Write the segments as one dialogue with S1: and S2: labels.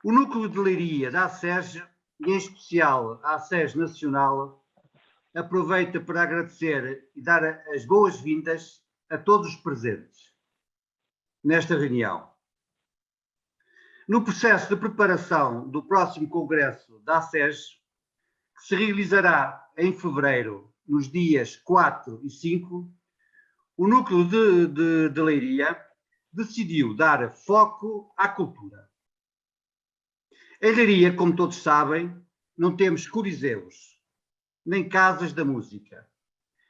S1: O núcleo de Leiria da ACES, e em especial a ACES Nacional, aproveita para agradecer e dar as boas-vindas a todos os presentes nesta reunião. No processo de preparação do próximo Congresso da ACES, que se realizará em fevereiro, nos dias 4 e 5, o núcleo de Leiria decidiu dar foco à cultura. Em Leiria, como todos sabem, não temos coliseus, nem casas da música,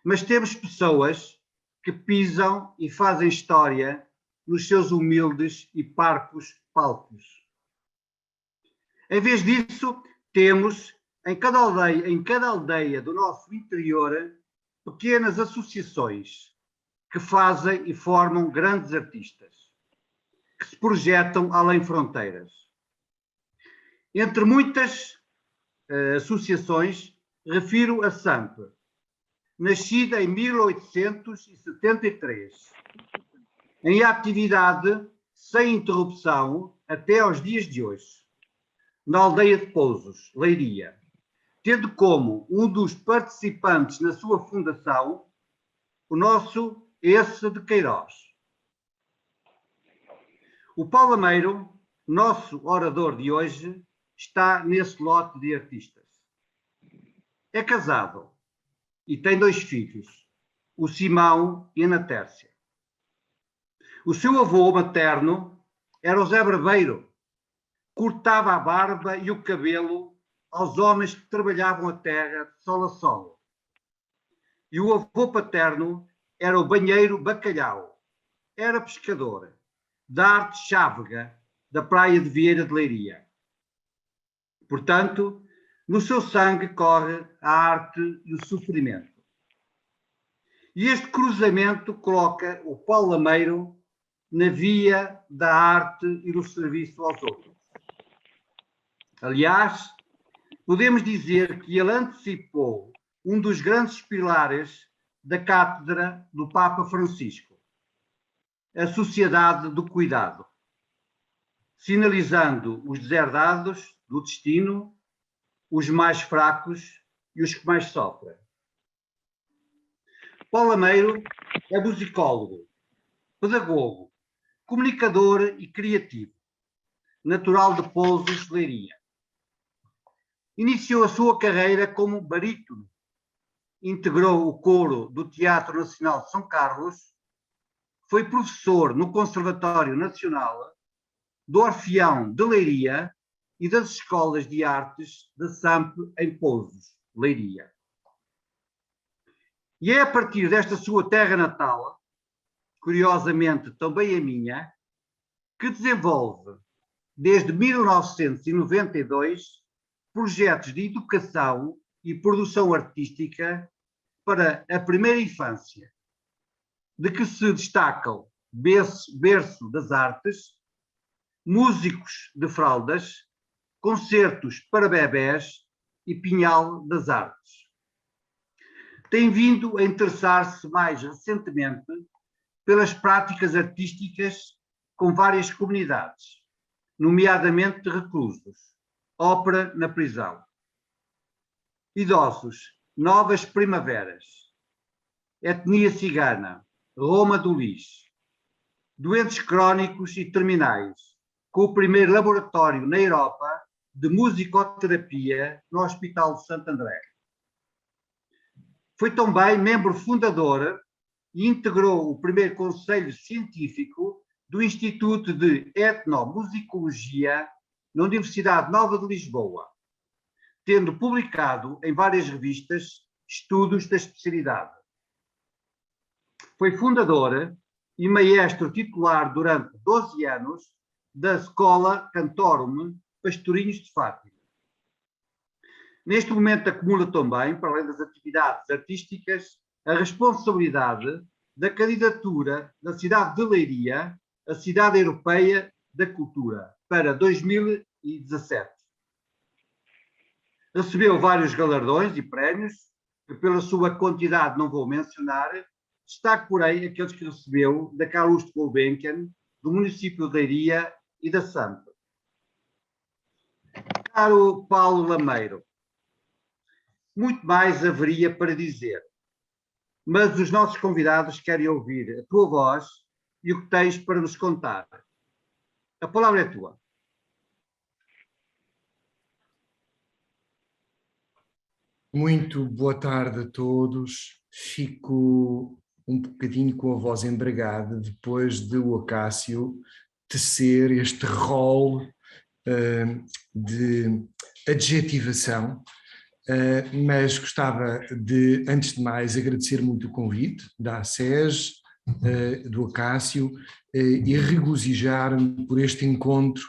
S1: mas temos pessoas que pisam e fazem história nos seus humildes e parcos palcos. Em vez disso, temos em cada aldeia do nosso interior pequenas associações que fazem e formam grandes artistas, que se projetam além fronteiras. Entre muitas associações, refiro a SAMP, nascida em 1873, em atividade sem interrupção até aos dias de hoje, na aldeia de Pousos, Leiria, tendo como um dos participantes na sua fundação o nosso Esse de Queiroz. O Paulo Lameiro, nosso orador de hoje, está nesse lote de artistas. É casado e tem 2 filhos, o Simão e a Ana Tércia. O seu avô materno era o Zé Barbeiro, cortava a barba e o cabelo aos homens que trabalhavam a terra de sol a sol. E o avô paterno era o Banheiro Bacalhau, era pescador, da arte chávega da praia de Vieira de Leiria. Portanto, no seu sangue corre a arte e o sofrimento. E este cruzamento coloca o Paulo Lameiro na via da arte e do serviço aos outros. Aliás, podemos dizer que ele antecipou um dos grandes pilares da cátedra do Papa Francisco, a sociedade do cuidado, sinalizando os deserdados do destino, os mais fracos e os que mais sofrem. Paulo Lameiro é musicólogo, pedagogo, comunicador e criativo, natural de Pousos, Leiria. Iniciou a sua carreira como barítono, integrou o coro do Teatro Nacional de São Carlos, foi professor no Conservatório Nacional, do Orfeão de Leiria e das Escolas de Artes da SAMP em Pousos, Leiria. E é a partir desta sua terra natal, curiosamente também a minha, que desenvolve, desde 1992, projetos de educação e produção artística para a primeira infância, de que se destacam Berço das Artes, Músicos de Fraldas, Concertos para Bebés e Pinhal das Artes. Tem vindo a interessar-se mais recentemente pelas práticas artísticas com várias comunidades, nomeadamente de reclusos, ópera na prisão, idosos, novas primaveras, etnia cigana, Roma do Lis, doentes crónicos e terminais, com o primeiro laboratório na Europa de musicoterapia no Hospital de Santo André. Foi também membro fundador e integrou o primeiro conselho científico do Instituto de Etnomusicologia na Universidade Nova de Lisboa, tendo publicado em várias revistas estudos da especialidade. Foi fundador e maestro titular durante 12 anos da Escola Cantorum Pastorinhos de Fátima. Neste momento acumula também, para além das atividades artísticas, a responsabilidade da candidatura da cidade de Leiria à Cidade Europeia da Cultura para 2017. Recebeu vários galardões e prémios, que pela sua quantidade não vou mencionar, destaco, porém, aqueles que recebeu da Calouste Gulbenkian, do município de Leiria e da SAMP. Caro Paulo Lameiro, muito mais haveria para dizer, mas os nossos convidados querem ouvir a tua voz e o que tens para nos contar. A palavra é tua.
S2: Muito boa tarde a todos. Fico um bocadinho com a voz embargada depois de o Acácio tecer este rol de adjetivação, mas gostava de, antes de mais, agradecer muito o convite da ACES, do Acácio, e regozijar-me por este encontro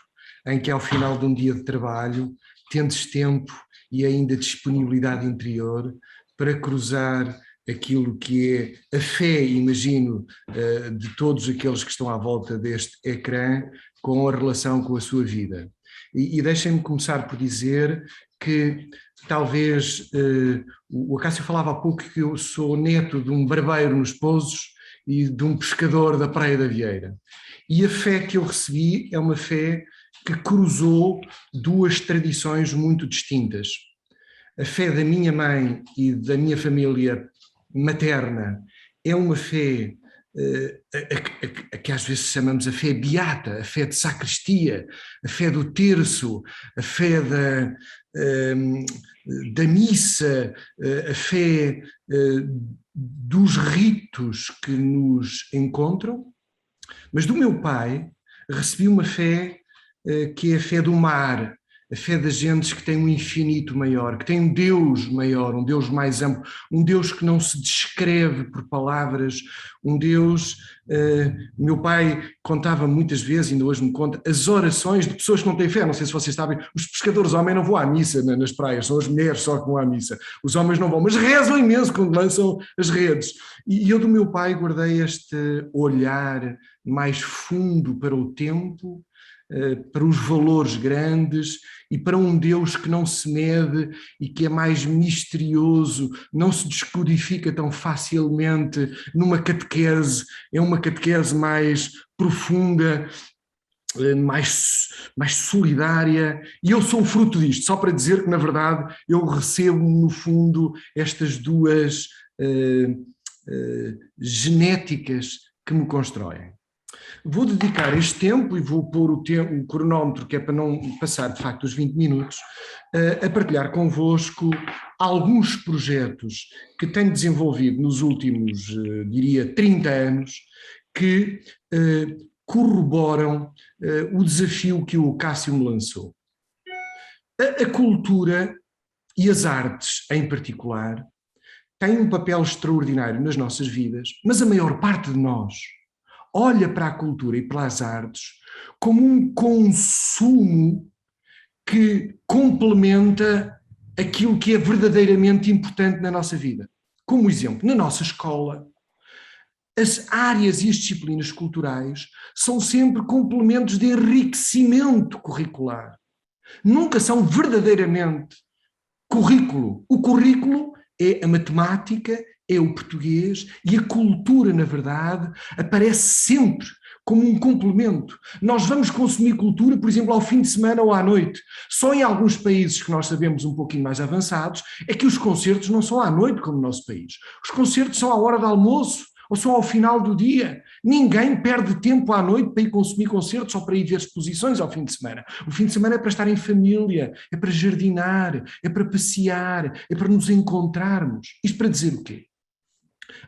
S2: em que, ao final de um dia de trabalho, tendes tempo e ainda disponibilidade interior para cruzar aquilo que é a fé, imagino, de todos aqueles que estão à volta deste ecrã com a relação com a sua vida. E deixem-me começar por dizer que talvez, o Acácio falava há pouco que eu sou neto de um barbeiro nos Pousos e de um pescador da Praia da Vieira. E a fé que eu recebi é uma fé que cruzou duas tradições muito distintas. A fé da minha mãe e da minha família materna é uma fé a que às vezes chamamos a fé beata, a fé de sacristia, a fé do terço, a fé da missa, a fé dos ritos que nos encontram. Mas do meu pai recebi uma fé que é a fé do mar, a fé das gentes que tem um infinito maior, que tem um Deus maior, um Deus mais amplo, um Deus que não se descreve por palavras, um Deus... meu pai contava muitas vezes, ainda hoje me conta, as orações de pessoas que não têm fé. Não sei se vocês sabem, os pescadores homens não vão à missa nas praias, são as mulheres só que vão à missa. Os homens não vão, mas rezam imenso quando lançam as redes. E eu do meu pai guardei este olhar mais fundo para o tempo, para os valores grandes e para um Deus que não se mede e que é mais misterioso, não se descodifica tão facilmente numa catequese, é uma catequese mais profunda, mais solidária, e eu sou o fruto disto, só para dizer que na verdade eu recebo no fundo estas duas genéticas que me constroem. Vou dedicar este tempo e vou pôr o cronómetro, que é para não passar de facto os 20 minutos, a partilhar convosco alguns projetos que tenho desenvolvido nos últimos, diria, 30 anos, que corroboram o desafio que o Cássio me lançou. A cultura e as artes, em particular, têm um papel extraordinário nas nossas vidas, mas a maior parte de nós olha para a cultura e pelas artes como um consumo que complementa aquilo que é verdadeiramente importante na nossa vida. Como exemplo, na nossa escola, as áreas e as disciplinas culturais são sempre complementos de enriquecimento curricular. Nunca são verdadeiramente currículo. O currículo é a matemática, é o português, e a cultura, na verdade, aparece sempre como um complemento. Nós vamos consumir cultura, por exemplo, ao fim de semana ou à noite. Só em alguns países que nós sabemos um pouquinho mais avançados é que os concertos não são à noite como no nosso país. Os concertos são à hora do almoço ou são ao final do dia. Ninguém perde tempo à noite para ir consumir concertos ou para ir ver exposições ao fim de semana. O fim de semana é para estar em família, é para jardinar, é para passear, é para nos encontrarmos. Isto para dizer o quê?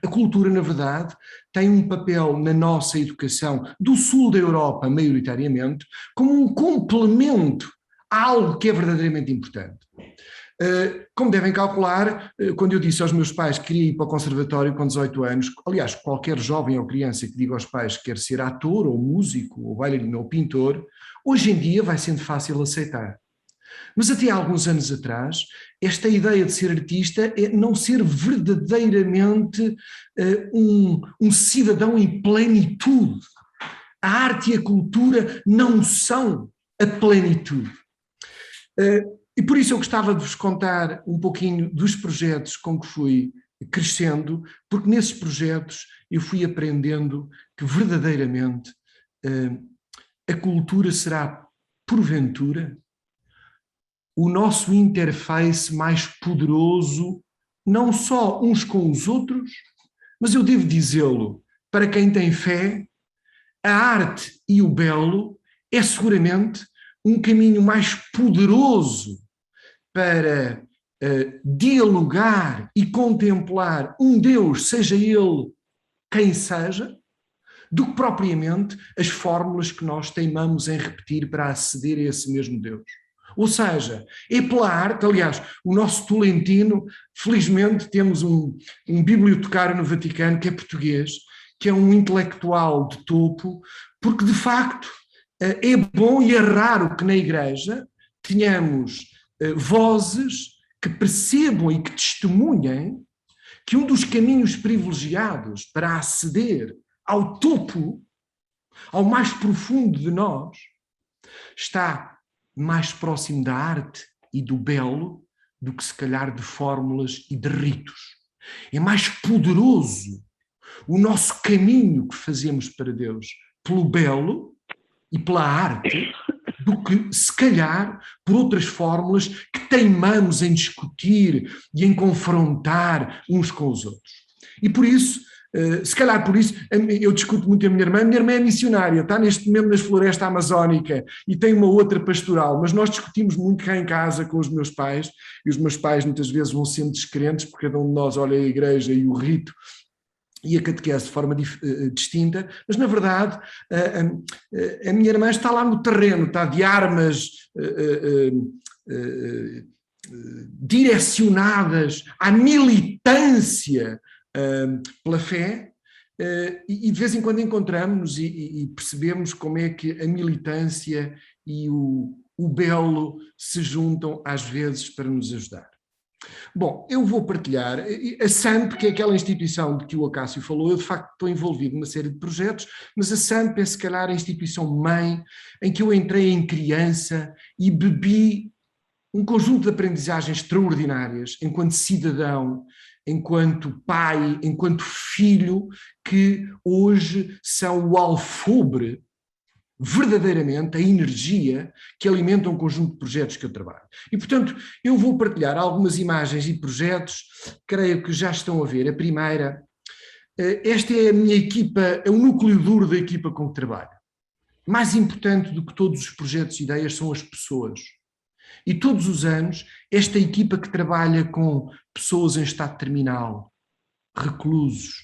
S2: A cultura, na verdade, tem um papel na nossa educação do sul da Europa, maioritariamente, como um complemento a algo que é verdadeiramente importante. Como devem calcular, quando eu disse aos meus pais que queria ir para o conservatório com 18 anos, aliás, qualquer jovem ou criança que diga aos pais que quer ser ator ou músico ou bailarino ou pintor, hoje em dia vai sendo fácil aceitar. Mas até há alguns anos atrás, esta ideia de ser artista é não ser verdadeiramente um cidadão em plenitude. A arte e a cultura não são a plenitude. E por isso eu gostava de vos contar um pouquinho dos projetos com que fui crescendo, porque nesses projetos eu fui aprendendo que verdadeiramente a cultura será, porventura, o nosso interface mais poderoso, não só uns com os outros, mas eu devo dizê-lo, para quem tem fé, a arte e o belo é seguramente um caminho mais poderoso para dialogar e contemplar um Deus, seja ele quem seja, do que propriamente as fórmulas que nós teimamos em repetir para aceder a esse mesmo Deus. Ou seja, é pela arte, aliás, o nosso Tolentino, felizmente temos um bibliotecário no Vaticano que é português, que é um intelectual de topo, porque de facto é bom e é raro que na Igreja tenhamos vozes que percebam e que testemunhem que um dos caminhos privilegiados para aceder ao topo, ao mais profundo de nós, está mais próximo da arte e do belo do que se calhar de fórmulas e de ritos. É mais poderoso o nosso caminho que fazemos para Deus pelo belo e pela arte do que se calhar por outras fórmulas que teimamos em discutir e em confrontar uns com os outros. E por isso, se calhar por isso, eu discuto muito a minha irmã é missionária, está neste momento na floresta amazónica e tem uma outra pastoral, mas nós discutimos muito cá em casa com os meus pais, e os meus pais muitas vezes vão sendo descrentes, porque cada um de nós olha a igreja e o rito e a catequese de forma distinta, mas na verdade a minha irmã está lá no terreno, está de armas direcionadas à militância pela fé, e de vez em quando encontramos e percebemos como é que a militância e o belo se juntam às vezes para nos ajudar. Bom, eu vou partilhar a SAMP, que é aquela instituição de que o Acácio falou. Eu de facto estou envolvido numa série de projetos, mas a SAMP é se calhar a instituição-mãe em que eu entrei em criança e bebi um conjunto de aprendizagens extraordinárias enquanto cidadão, enquanto pai, enquanto filho, que hoje são o alfobre, verdadeiramente, a energia que alimenta um conjunto de projetos que eu trabalho. E, portanto, eu vou partilhar algumas imagens e projetos, creio que já estão a ver. A primeira, esta é a minha equipa, é o núcleo duro da equipa com que trabalho. Mais importante do que todos os projetos e ideias são as pessoas. E todos os anos, esta equipa que trabalha com pessoas em estado terminal, reclusos,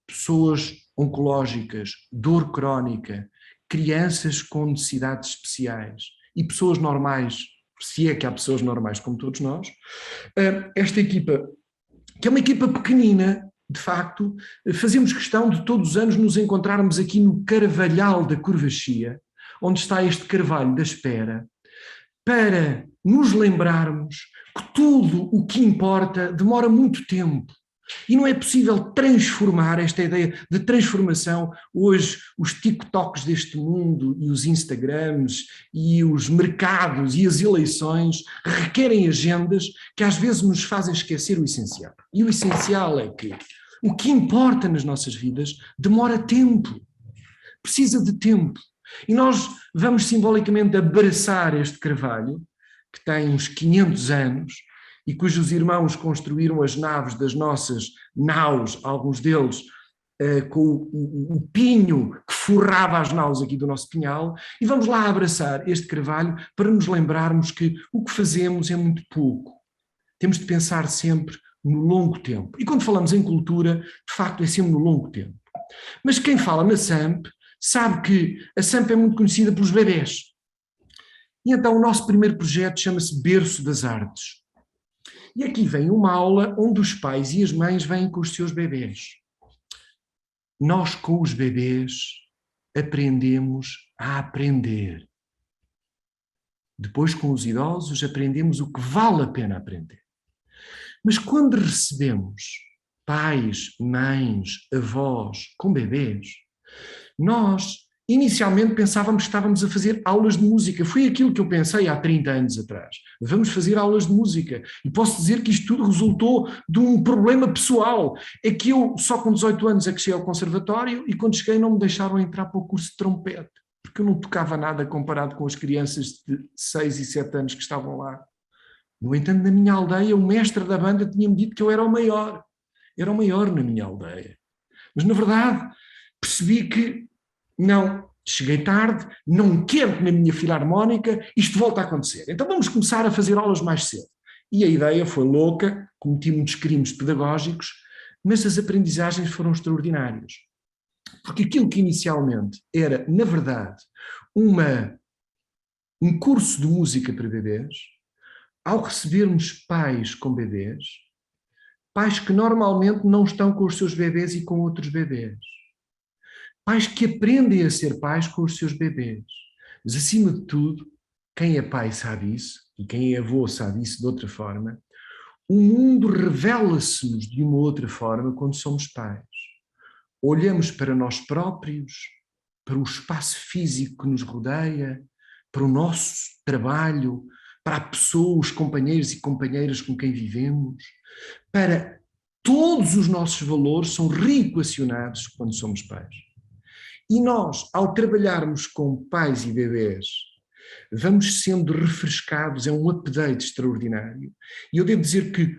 S2: pessoas oncológicas, dor crónica, crianças com necessidades especiais e pessoas normais, se é que há pessoas normais como todos nós, esta equipa, que é uma equipa pequenina, de facto, fazemos questão de todos os anos nos encontrarmos aqui no Carvalhal da Curvaxia, onde está este Carvalho da Espera, para nos lembrarmos que tudo o que importa demora muito tempo. E não é possível transformar esta ideia de transformação. Hoje, os TikToks deste mundo e os Instagrams e os mercados e as eleições requerem agendas que às vezes nos fazem esquecer o essencial. E o essencial é que o que importa nas nossas vidas demora tempo, precisa de tempo. E nós vamos simbolicamente abraçar este carvalho, que tem uns 500 anos, e cujos irmãos construíram as naves das nossas naus, alguns deles com o pinho que forrava as naus aqui do nosso pinhal, e vamos lá abraçar este carvalho para nos lembrarmos que o que fazemos é muito pouco. Temos de pensar sempre no longo tempo. E quando falamos em cultura, de facto é sempre no longo tempo. Mas quem fala na SAMP sabe que a SAMP é muito conhecida pelos bebés. E então o nosso primeiro projeto chama-se Berço das Artes. E aqui vem uma aula onde os pais e as mães vêm com os seus bebés. Nós, com os bebés, aprendemos a aprender. Depois, com os idosos, aprendemos o que vale a pena aprender. Mas quando recebemos pais, mães, avós com bebés, nós inicialmente pensávamos que estávamos a fazer aulas de música. Foi aquilo que eu pensei há 30 anos atrás. Vamos fazer aulas de música. E posso dizer que isto tudo resultou de um problema pessoal. É que eu, só com 18 anos, é que cheguei ao conservatório e quando cheguei não me deixaram entrar para o curso de trompete, porque eu não tocava nada comparado com as crianças de 6 e 7 anos que estavam lá. No entanto, na minha aldeia, o mestre da banda tinha-me dito que eu era o maior. Era o maior na minha aldeia. Mas, na verdade, percebi que não, cheguei tarde, não quero que na minha filarmónica isto volte a acontecer. Então vamos começar a fazer aulas mais cedo. E a ideia foi louca, cometi muitos crimes pedagógicos, mas as aprendizagens foram extraordinárias. Porque aquilo que inicialmente era, na verdade, um curso de música para bebês, ao recebermos pais com bebês, pais que normalmente não estão com os seus bebês e com outros bebês, pais que aprendem a ser pais com os seus bebês. Mas, acima de tudo, quem é pai sabe isso, e quem é avô sabe isso de outra forma, o mundo revela-se-nos de uma outra forma quando somos pais. Olhamos para nós próprios, para o espaço físico que nos rodeia, para o nosso trabalho, para a pessoa, os companheiros e companheiras com quem vivemos, para todos os nossos valores são reequacionados quando somos pais. E nós, ao trabalharmos com pais e bebés, vamos sendo refrescados, é um update extraordinário. E eu devo dizer que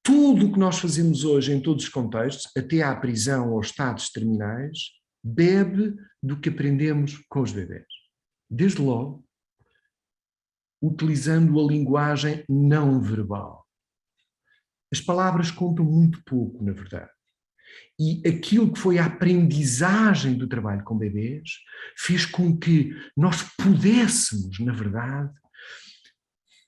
S2: tudo o que nós fazemos hoje em todos os contextos, até à prisão ou estados terminais, bebe do que aprendemos com os bebés. Desde logo, utilizando a linguagem não verbal. As palavras contam muito pouco, na verdade. E aquilo que foi a aprendizagem do trabalho com bebês fez com que nós pudéssemos, na verdade,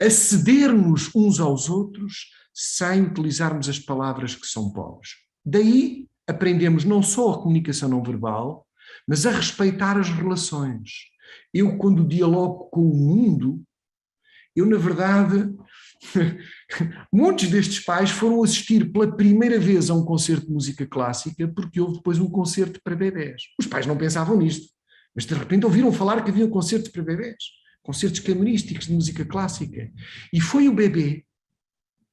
S2: acedermos uns aos outros sem utilizarmos as palavras que são pobres. Daí aprendemos não só a comunicação não verbal, mas a respeitar as relações. Eu, quando dialogo com o mundo, eu, na verdade, muitos destes pais foram assistir pela primeira vez a um concerto de música clássica porque houve depois um concerto para bebés. Os pais não pensavam nisto, mas de repente ouviram falar que havia um concerto para bebés, concertos camarísticos de música clássica. E foi o bebê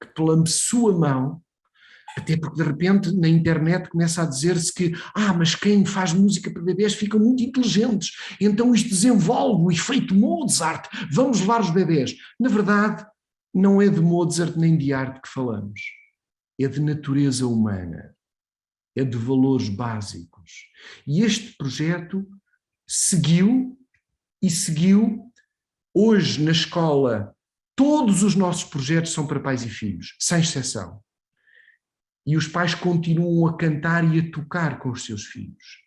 S2: que, pela sua mão, até porque de repente na internet começa a dizer-se que mas quem faz música para bebés fica muito inteligentes, então isto desenvolve o efeito Mozart, vamos levar os bebés. Na verdade, não é de Mozart nem de arte que falamos, é de natureza humana, é de valores básicos. E este projeto seguiu. Hoje na escola todos os nossos projetos são para pais e filhos, sem exceção. E os pais continuam a cantar e a tocar com os seus filhos.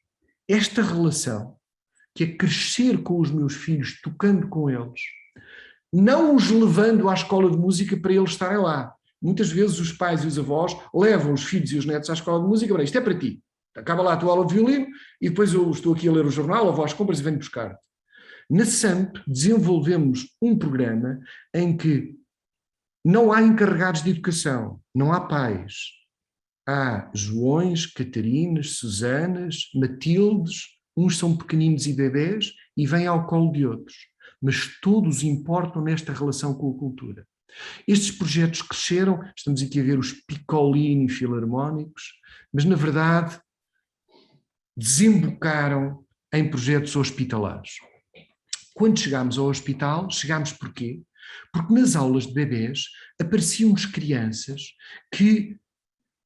S2: Esta relação, que é crescer com os meus filhos, tocando com eles, não os levando à escola de música para eles estarem lá. Muitas vezes os pais e os avós levam os filhos e os netos à escola de música para isto é para ti. Acaba lá a tua aula de violino e depois eu estou aqui a ler o jornal, ou vou às compras e venho buscar-te. Na SAMP desenvolvemos um programa em que não há encarregados de educação, não há pais. Há Joões, Catarinas, Susanas, Matildes, uns são pequeninos e bebés e vêm ao colo de outros. Mas todos importam nesta relação com a cultura. Estes projetos cresceram, estamos aqui a ver os Piccolini filarmónicos, mas na verdade desembocaram em projetos hospitalares. Quando chegámos ao hospital, chegámos porquê? Porque nas aulas de bebés apareciam-nos crianças que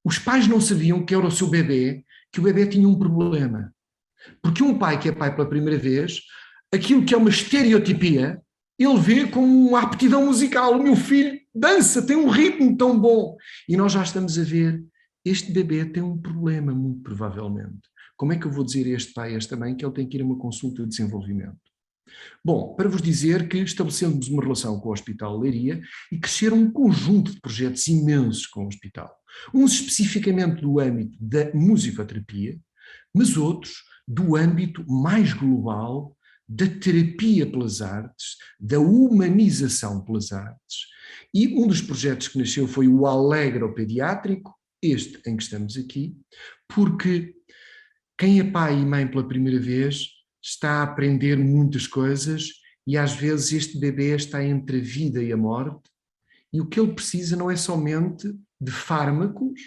S2: os pais não sabiam que era o seu bebê, que o bebê tinha um problema. Porque um pai que é pai pela primeira vez, aquilo que é uma estereotipia, ele vê como uma aptidão musical. O meu filho dança, tem um ritmo tão bom. E nós já estamos a ver, este bebê tem um problema, muito provavelmente. Como é que eu vou dizer a este pai e a esta mãe que ele tem que ir a uma consulta de desenvolvimento? Bom, para vos dizer que estabelecemos uma relação com o Hospital Leiria e cresceram um conjunto de projetos imensos com o hospital. Uns especificamente do âmbito da musicoterapia, mas outros do âmbito mais global da terapia pelas artes, da humanização pelas artes. E um dos projetos que nasceu foi o Alegro Pediátrico, este em que estamos aqui, porque quem é pai e mãe pela primeira vez está a aprender muitas coisas e às vezes este bebê está entre a vida e a morte e o que ele precisa não é somente de fármacos,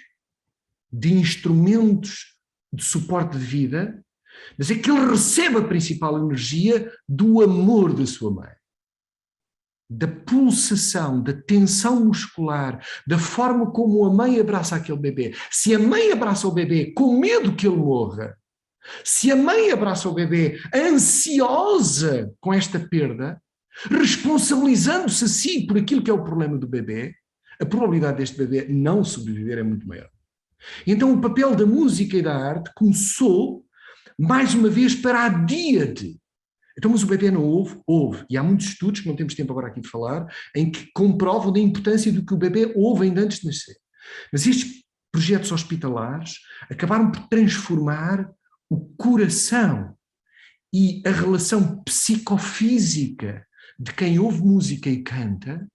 S2: de instrumentos de suporte de vida, mas é que ele recebe a principal energia do amor da sua mãe. da pulsação, da tensão muscular, da forma como a mãe abraça aquele bebê. Se a mãe abraça o bebê com medo que ele morra, se a mãe abraça o bebê ansiosa com esta perda, responsabilizando-se a si por aquilo que é o problema do bebê, a probabilidade deste bebê não sobreviver é muito maior. Então o papel da música e da arte começou, mais uma vez, para a díade. Então, mas o bebê não ouve? Ouve. E há muitos estudos, que não temos tempo agora aqui de falar, em que comprovam a importância do que o bebê ouve ainda antes de nascer. Mas estes projetos hospitalares acabaram por transformar o coração e a relação psicofísica de quem ouve música e canta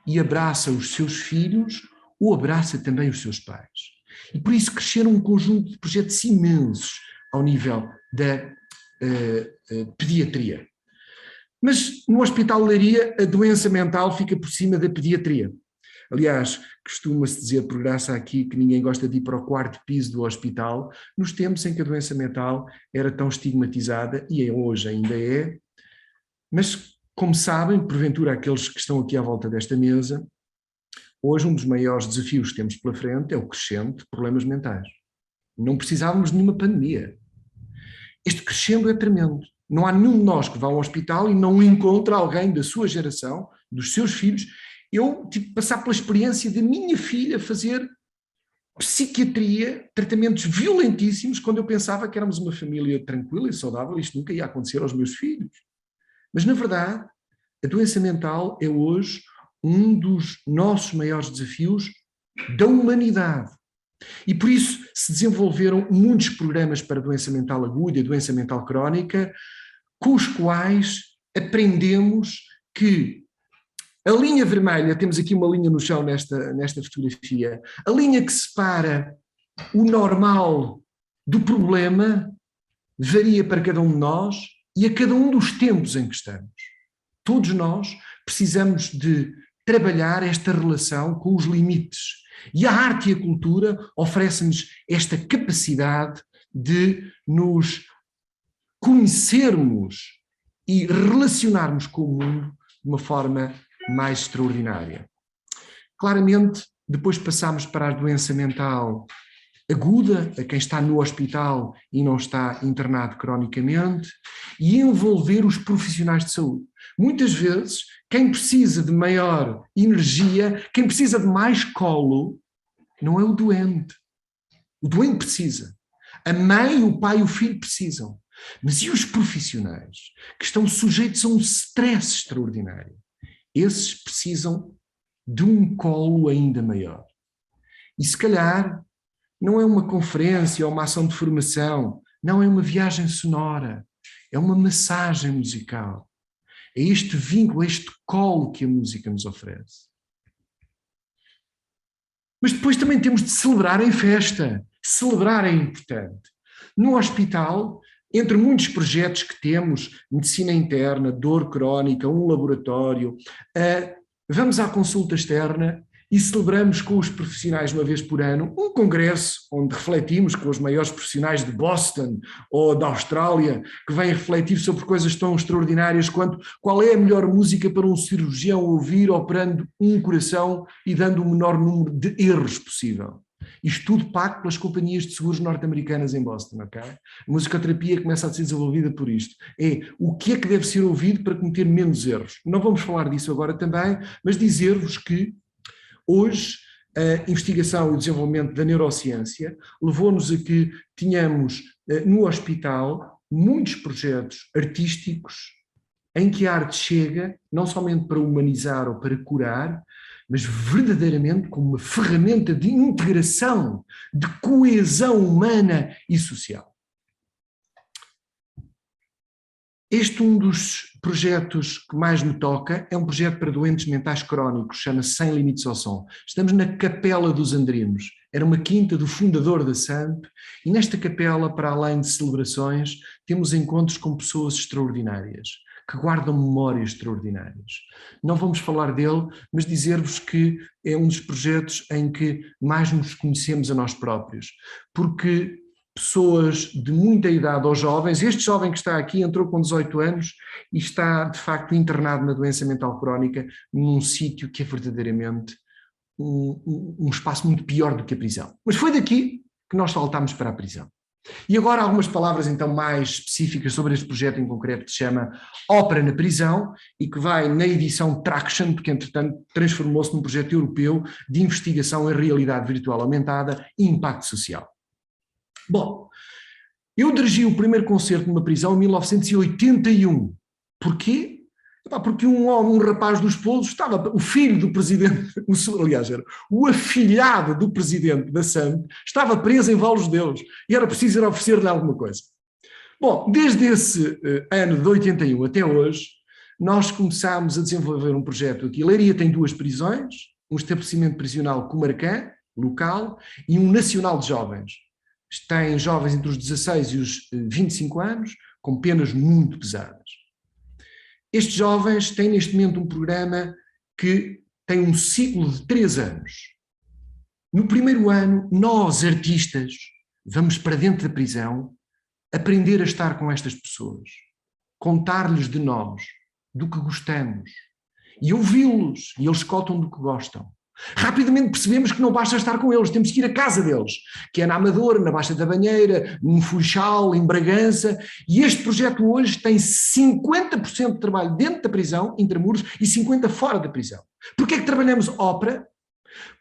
S2: e abraça os seus filhos ou abraça também os seus pais. E por isso cresceram um conjunto de projetos imensos ao nível da pediatria. Mas no Hospital de Leiria a doença mental fica por cima da pediatria. Aliás, costuma-se dizer, por graça aqui, que ninguém gosta de ir para o quarto piso do hospital, nos tempos em que a doença mental era tão estigmatizada, e hoje ainda é. Mas, como sabem, porventura aqueles que estão aqui à volta desta mesa, hoje um dos maiores desafios que temos pela frente é o crescente de problemas mentais. Não precisávamos de nenhuma pandemia. Este crescendo é tremendo. Não há nenhum de nós que vá ao hospital e não encontre alguém da sua geração, dos seus filhos. Eu tive que passar pela experiência da minha filha fazer psiquiatria, tratamentos violentíssimos, quando eu pensava que éramos uma família tranquila e saudável, isto nunca ia acontecer aos meus filhos. Mas, na verdade, a doença mental é hoje um dos nossos maiores desafios da humanidade. E por isso se desenvolveram muitos programas para a doença mental aguda e a doença mental crónica, com os quais aprendemos que a linha vermelha, temos aqui uma linha no chão nesta fotografia, a linha que separa o normal do problema varia para cada um de nós e a cada um dos tempos em que estamos. Todos nós precisamos de trabalhar esta relação com os limites. E a arte e a cultura oferecem-nos esta capacidade de nos conhecermos e relacionarmos com o mundo de uma forma mais extraordinária. Claramente, depois passamos para a doença mental aguda, a quem está no hospital e não está internado cronicamente, e envolver os profissionais de saúde. Muitas vezes, quem precisa de maior energia, quem precisa de mais colo, não é o doente. O doente precisa. A mãe, o pai e o filho precisam. Mas e os profissionais, que estão sujeitos a um stress extraordinário? Esses precisam de um colo ainda maior. E se calhar não é uma conferência ou uma ação de formação, não é uma viagem sonora, é uma massagem musical. É este vínculo, é este colo que a música nos oferece. Mas depois também temos de celebrar em festa. Celebrar é importante. No hospital, entre muitos projetos que temos, medicina interna, dor crónica, um laboratório, vamos à consulta externa e celebramos com os profissionais uma vez por ano um congresso onde refletimos com os maiores profissionais de Boston ou da Austrália, que vêm refletir sobre coisas tão extraordinárias quanto qual é a melhor música para um cirurgião ouvir operando um coração e dando o menor número de erros possível. Isto tudo pago pelas companhias de seguros norte-americanas em Boston, ok? A musicoterapia começa a ser desenvolvida por isto. É o que é que deve ser ouvido para cometer menos erros. Não vamos falar disso agora também, mas dizer-vos que hoje a investigação e o desenvolvimento da neurociência levou-nos a que tínhamos no hospital muitos projetos artísticos em que a arte chega não somente para humanizar ou para curar, mas verdadeiramente como uma ferramenta de integração, de coesão humana e social. Este um dos projetos que mais me toca é um projeto para doentes mentais crónicos, chama-se Sem Limites ao Som. Estamos na Capela dos Andrinos, era uma quinta do fundador da SAMP, e nesta capela, para além de celebrações, temos encontros com pessoas extraordinárias, que guardam memórias extraordinárias. Não vamos falar dele, mas dizer-vos que é um dos projetos em que mais nos conhecemos a nós próprios, porque pessoas de muita idade ou jovens. Este jovem que está aqui entrou com 18 anos e está, de facto, internado na doença mental crónica num sítio que é verdadeiramente um espaço muito pior do que a prisão. Mas foi daqui que nós saltámos para a prisão. E agora algumas palavras então mais específicas sobre este projeto em concreto que se chama Ópera na Prisão e que vai na edição Traction, porque entretanto transformou-se num projeto europeu de investigação em realidade virtual aumentada e impacto social. Bom, eu dirigi o primeiro concerto numa prisão em 1981. Porquê? Porque um rapaz dos Pousos estava, o filho do presidente, aliás, era o afilhado do presidente da SAMP, estava preso em Valos Deus e era preciso ir oferecer-lhe alguma coisa. Bom, desde esse ano de 81 até hoje, nós começámos a desenvolver um projeto aqui. Leiria tem 2 prisões, um estabelecimento prisional comarcã, local, e um nacional de jovens. Tem jovens entre os 16 e os 25 anos, com penas muito pesadas. Estes jovens têm neste momento um programa que tem um ciclo de 3 anos. No primeiro ano, nós, artistas, vamos para dentro da prisão aprender a estar com estas pessoas, contar-lhes de nós, do que gostamos, e ouvi-los, e eles contam do que gostam. Rapidamente percebemos que não basta estar com eles, temos que ir à casa deles, que é na Amadora, na Baixa da Banheira, no Funchal, em Bragança, e este projeto hoje tem 50% de trabalho dentro da prisão, intramuros, e 50% fora da prisão. Porquê é que trabalhamos ópera?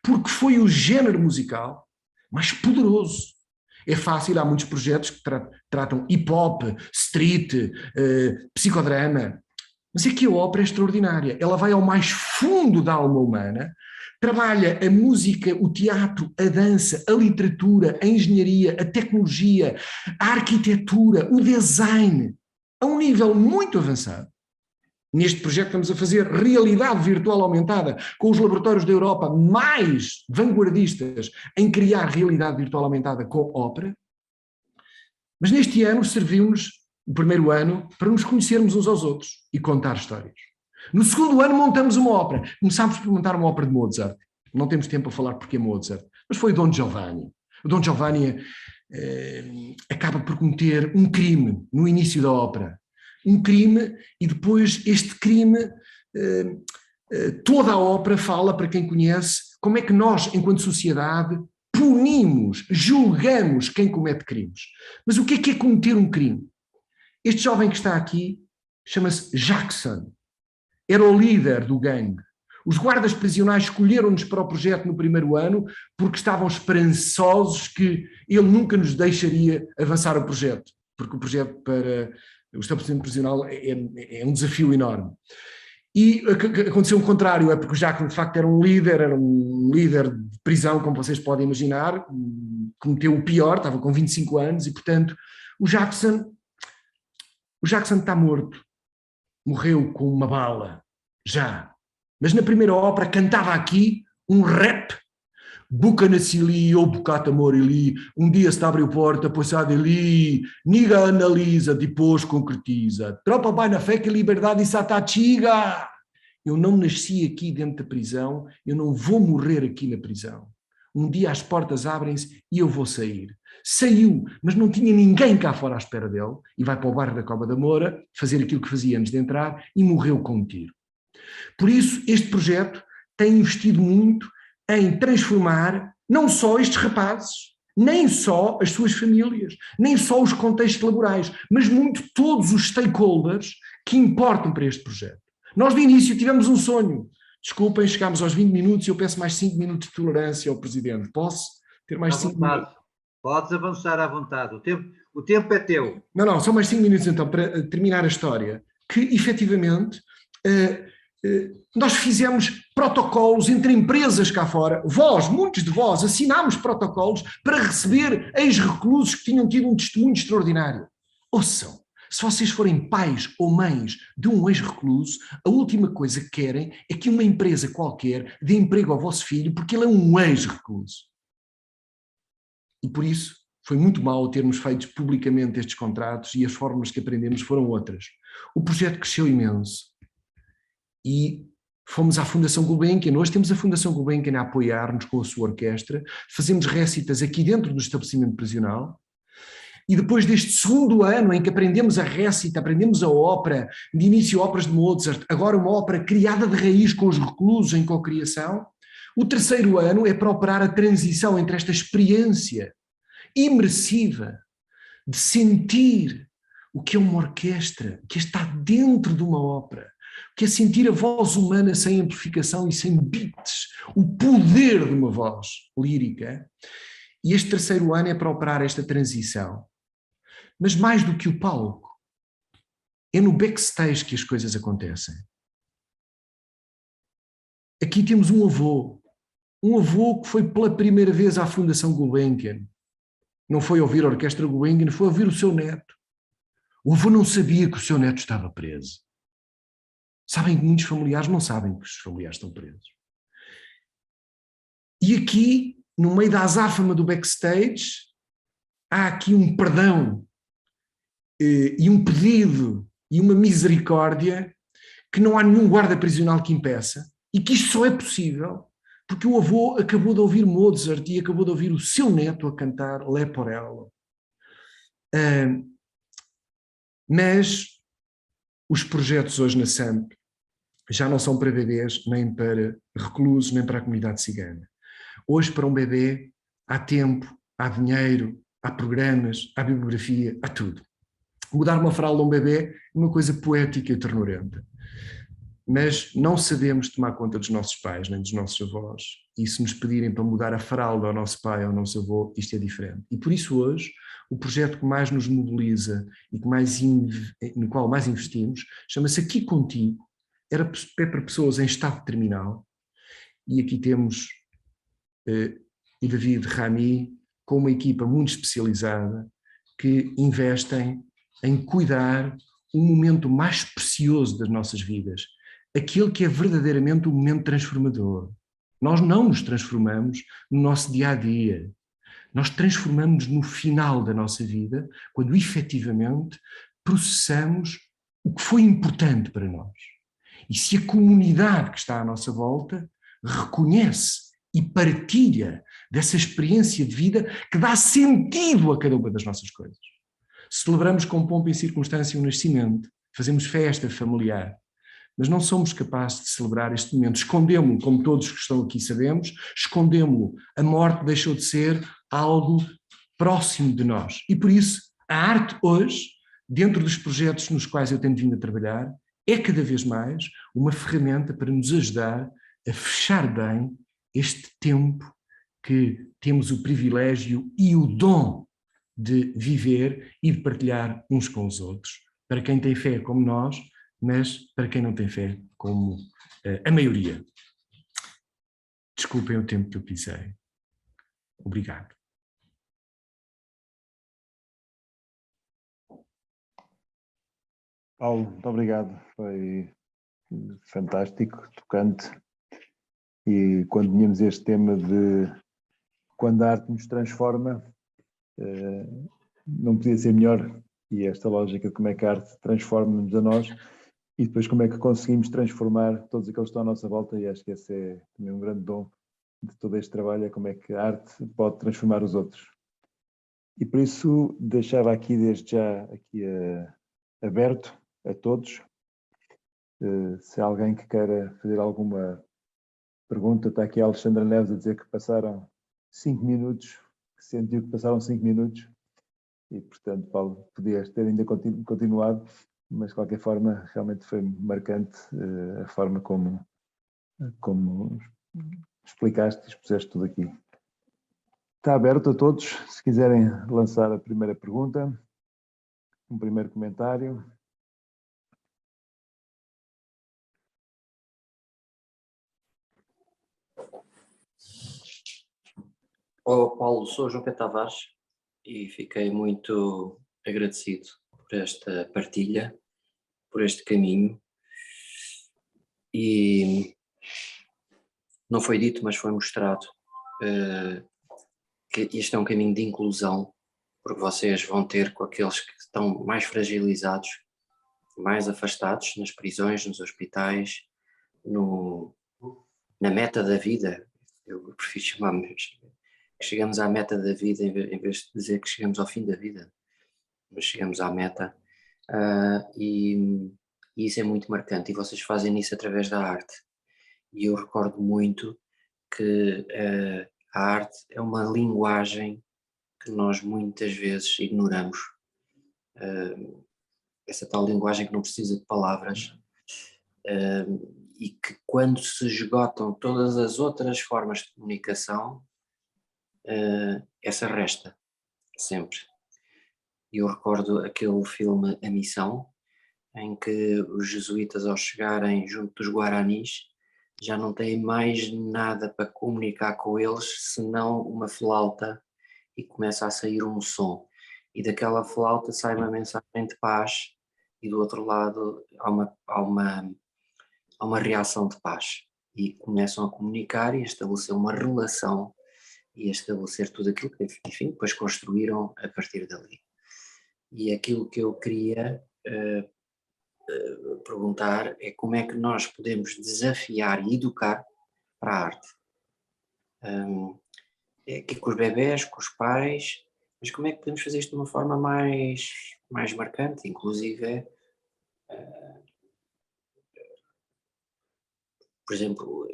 S2: Porque foi o género musical mais poderoso. É fácil, há muitos projetos que tratam hip-hop, street, psicodrama, mas aqui a ópera é extraordinária, ela vai ao mais fundo da alma humana, trabalha a música, o teatro, a dança, a literatura, a engenharia, a tecnologia, a arquitetura, o design, a um nível muito avançado. Neste projeto estamos a fazer realidade virtual aumentada com os laboratórios da Europa mais vanguardistas em criar realidade virtual aumentada com ópera. Mas neste ano serviu-nos, o primeiro ano, para nos conhecermos uns aos outros e contar histórias. No segundo ano montamos uma ópera. Começámos por montar uma ópera de Mozart. Não temos tempo a falar porque é Mozart, mas foi Don Giovanni. O Don Giovanni acaba por cometer um crime no início da ópera. Um crime e depois este crime, toda a ópera fala, para quem conhece, como é que nós, enquanto sociedade, punimos, julgamos quem comete crimes. Mas o que é cometer um crime? Este jovem que está aqui chama-se Jackson. Era o líder do gangue. Os guardas prisionais escolheram-nos para o projeto no primeiro ano porque estavam esperançosos que ele nunca nos deixaria avançar o projeto, porque o projeto para o estabelecimento prisional é um desafio enorme. E aconteceu o contrário, é porque o Jackson de facto era um líder de prisão, como vocês podem imaginar, cometeu o pior, estava com 25 anos e, portanto, o Jackson está morto. Morreu com uma bala, já. Mas na primeira ópera cantava aqui um rap. Buca nascili, ou bucata morili, um dia se abre a porta, poissada ali, niga analisa, depois concretiza. Tropa vai na fé que a liberdade está tatiga. Eu não nasci aqui dentro da prisão, eu não vou morrer aqui na prisão. Um dia as portas abrem-se e eu vou sair. Saiu, mas não tinha ninguém cá fora à espera dele, e vai para o bairro da Cova da Moura, fazer aquilo que fazia antes de entrar, e morreu com um tiro. Por isso, este projeto tem investido muito em transformar não só estes rapazes, nem só as suas famílias, nem só os contextos laborais, mas muito todos os stakeholders que importam para este projeto. Nós, de início, tivemos um sonho. Desculpem, chegámos aos 20 minutos e eu peço mais 5 minutos de tolerância ao Presidente. Posso ter mais 5 minutos?
S1: Podes avançar à vontade. O tempo é teu.
S2: Não, só mais 5 minutos então para terminar a história. Que, efetivamente, nós fizemos protocolos entre empresas cá fora. Muitos de vós, assinámos protocolos para receber ex-reclusos que tinham tido um testemunho extraordinário. Ouçam, se vocês forem pais ou mães de um ex-recluso, a última coisa que querem é que uma empresa qualquer dê emprego ao vosso filho porque ele é um ex-recluso. E por isso foi muito mal termos feito publicamente estes contratos e as fórmulas que aprendemos foram outras. O projeto cresceu imenso e fomos à Fundação Gulbenkian. Hoje temos a Fundação Gulbenkian a apoiar-nos com a sua orquestra, fazemos récitas aqui dentro do estabelecimento prisional e depois deste segundo ano em que aprendemos a récita, aprendemos a ópera, de início óperas de Mozart, agora uma ópera criada de raiz com os reclusos em cocriação, o terceiro ano é para operar a transição entre esta experiência imersiva de sentir o que é uma orquestra, o que é estar dentro de uma ópera, o que é sentir a voz humana sem amplificação e sem beats, o poder de uma voz lírica. E este terceiro ano é para operar esta transição. Mas mais do que o palco, é no backstage que as coisas acontecem. Aqui temos um avô que foi pela primeira vez à Fundação Gulbenkian. Não foi ouvir a Orquestra Gulbenkian, foi ouvir o seu neto. O avô não sabia que o seu neto estava preso. Sabem que muitos familiares não sabem que os familiares estão presos. E aqui, no meio da azáfama do backstage, há aqui um perdão e um pedido e uma misericórdia que não há nenhum guarda prisional que impeça, e que isto só é possível porque o avô acabou de ouvir Mozart e acabou de ouvir o seu neto a cantar Leporello. Mas os projetos hoje na SAMP já não são para bebês, nem para reclusos, nem para a comunidade cigana. Hoje, para um bebê, há tempo, há dinheiro, há programas, há bibliografia, há tudo. Mudar uma fralda a um bebê é uma coisa poética e ternurenta. Mas não sabemos tomar conta dos nossos pais, nem dos nossos avós. E se nos pedirem para mudar a fralda ao nosso pai ou ao nosso avô, isto é diferente. E por isso hoje, o projeto que mais nos mobiliza e que no qual mais investimos, chama-se Aqui Contigo. É para pessoas em estado terminal. E aqui temos o David Rami com uma equipa muito especializada que investem em cuidar o momento mais precioso das nossas vidas, aquele que é verdadeiramente o momento transformador. Nós não nos transformamos no nosso dia-a-dia. Nós transformamos-nos no final da nossa vida, quando efetivamente processamos o que foi importante para nós. E se a comunidade que está à nossa volta reconhece e partilha dessa experiência de vida que dá sentido a cada uma das nossas coisas. Celebramos com pompa e circunstância o nascimento, fazemos festa familiar, mas não somos capazes de celebrar este momento. Escondemo-lo, como todos que estão aqui sabemos, escondemo-lo. A morte deixou de ser algo próximo de nós. E por isso, a arte hoje, dentro dos projetos nos quais eu tenho vindo a trabalhar, é cada vez mais uma ferramenta para nos ajudar a fechar bem este tempo que temos o privilégio e o dom de viver e de partilhar uns com os outros. Para quem tem fé como nós, mas para quem não tem fé como a maioria. Desculpem o tempo que eu pisei. Obrigado.
S3: Paulo, muito obrigado. Foi fantástico, tocante. E quando tínhamos este tema de quando a arte nos transforma, não podia ser melhor. E esta lógica de como é que a arte transforma-nos a nós e depois como é que conseguimos transformar todos aqueles que estão à nossa volta, e acho que esse é também um grande dom de todo este trabalho, é como é que a arte pode transformar os outros. E por isso deixava aqui desde já aqui aberto a todos. Se há alguém que queira fazer alguma pergunta, está aqui a Alexandra Neves a dizer que passaram 5 minutos, que sentiu que passaram 5 minutos, e portanto, Paulo, podias ter ainda continuado, mas de qualquer forma realmente foi marcante a forma como explicaste e expuseste tudo aqui. Está aberto a todos, se quiserem lançar a primeira pergunta, um primeiro comentário.
S4: Paulo, sou João Pedro Tavares e fiquei muito agradecido por esta partilha, por este caminho. E não foi dito, mas foi mostrado que este é um caminho de inclusão, porque vocês vão ter com aqueles que estão mais fragilizados, mais afastados, nas prisões, nos hospitais, na meta da vida. Eu prefiro chamar-me, chegamos à meta da vida em vez de dizer que chegamos ao fim da vida. mas chegamos à meta. E isso é muito marcante, e vocês fazem isso através da arte. E eu recordo muito que a arte é uma linguagem que nós muitas vezes ignoramos. Essa tal linguagem que não precisa de palavras, e que quando se esgotam todas as outras formas de comunicação, essa resta sempre. E eu recordo aquele filme A Missão, em que os jesuítas, ao chegarem junto dos guaranis, já não têm mais nada para comunicar com eles senão uma flauta, e começa a sair um som, e daquela flauta sai uma mensagem de paz, e do outro lado há uma reação de paz, e começam a comunicar e a estabelecer uma relação e a estabelecer tudo aquilo que, enfim, depois construíram a partir dali. E aquilo que eu queria perguntar é como é que nós podemos desafiar e educar para a arte. Aqui com os bebés, com os pais, mas como é que podemos fazer isto de uma forma mais marcante, inclusive, por exemplo,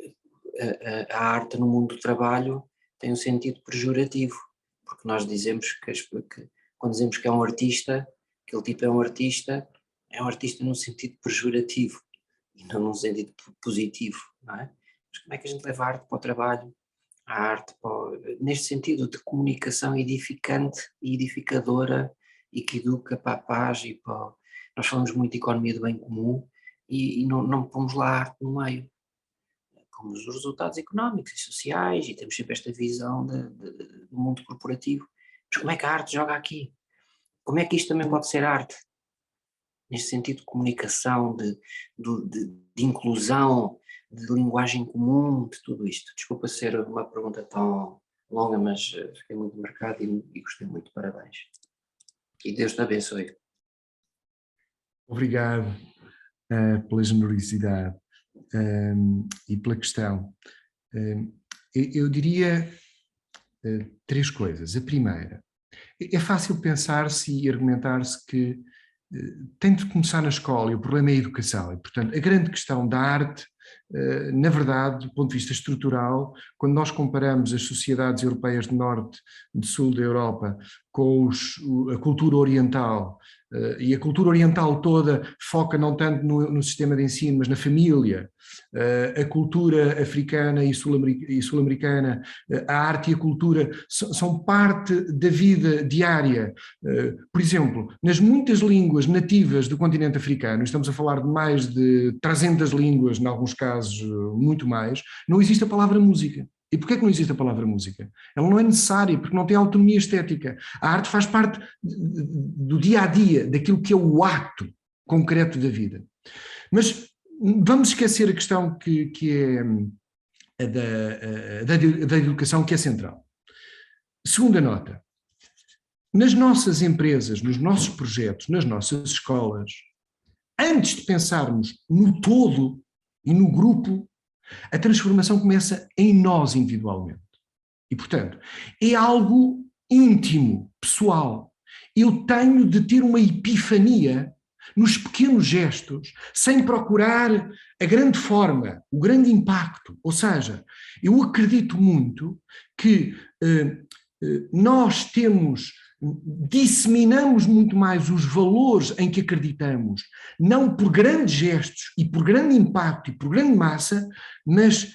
S4: a arte no mundo do trabalho tem um sentido pejorativo, porque nós dizemos que quando dizemos que é um artista, aquele tipo é um artista num sentido pejorativo e não num sentido positivo, não é? Mas como é que a gente leva a arte para o trabalho, a arte neste sentido de comunicação edificante e edificadora, e que educa para a paz e para... Nós falamos muito de economia do bem comum e não pomos lá a arte no meio. Pomos os resultados económicos e sociais e temos sempre esta visão do mundo corporativo. Mas como é que a arte joga aqui? Como é que isto também pode ser arte? Neste sentido de comunicação, de inclusão, de linguagem comum, de tudo isto. Desculpa ser uma pergunta tão longa, mas fiquei muito marcado e gostei muito. Parabéns. E Deus te abençoe.
S2: Obrigado pela generosidade e pela questão. Eu diria 3 coisas. A primeira, é fácil pensar-se e argumentar-se que tem de começar na escola, e o problema é a educação. E, portanto, a grande questão da arte, na verdade, do ponto de vista estrutural, quando nós comparamos as sociedades europeias de norte, de sul da Europa, com a cultura oriental, e a cultura oriental toda foca não tanto no sistema de ensino, mas na família, a cultura africana e sul-americana, a arte e a cultura são parte da vida diária. Por exemplo, nas muitas línguas nativas do continente africano, estamos a falar de mais de 300 línguas, em alguns casos muito mais, não existe a palavra música. E porquê que não existe a palavra música? Ela não é necessária, porque não tem autonomia estética. A arte faz parte do dia a dia, daquilo que é o ato concreto da vida. Mas vamos esquecer a questão que é da educação, que é central. Segunda nota. Nas nossas empresas, nos nossos projetos, nas nossas escolas, antes de pensarmos no todo e no grupo, a transformação começa em nós individualmente. E, portanto, é algo íntimo, pessoal. Eu tenho de ter uma epifania nos pequenos gestos, sem procurar a grande forma, o grande impacto. Ou seja, eu acredito muito que nós disseminamos muito mais os valores em que acreditamos, não por grandes gestos e por grande impacto e por grande massa, mas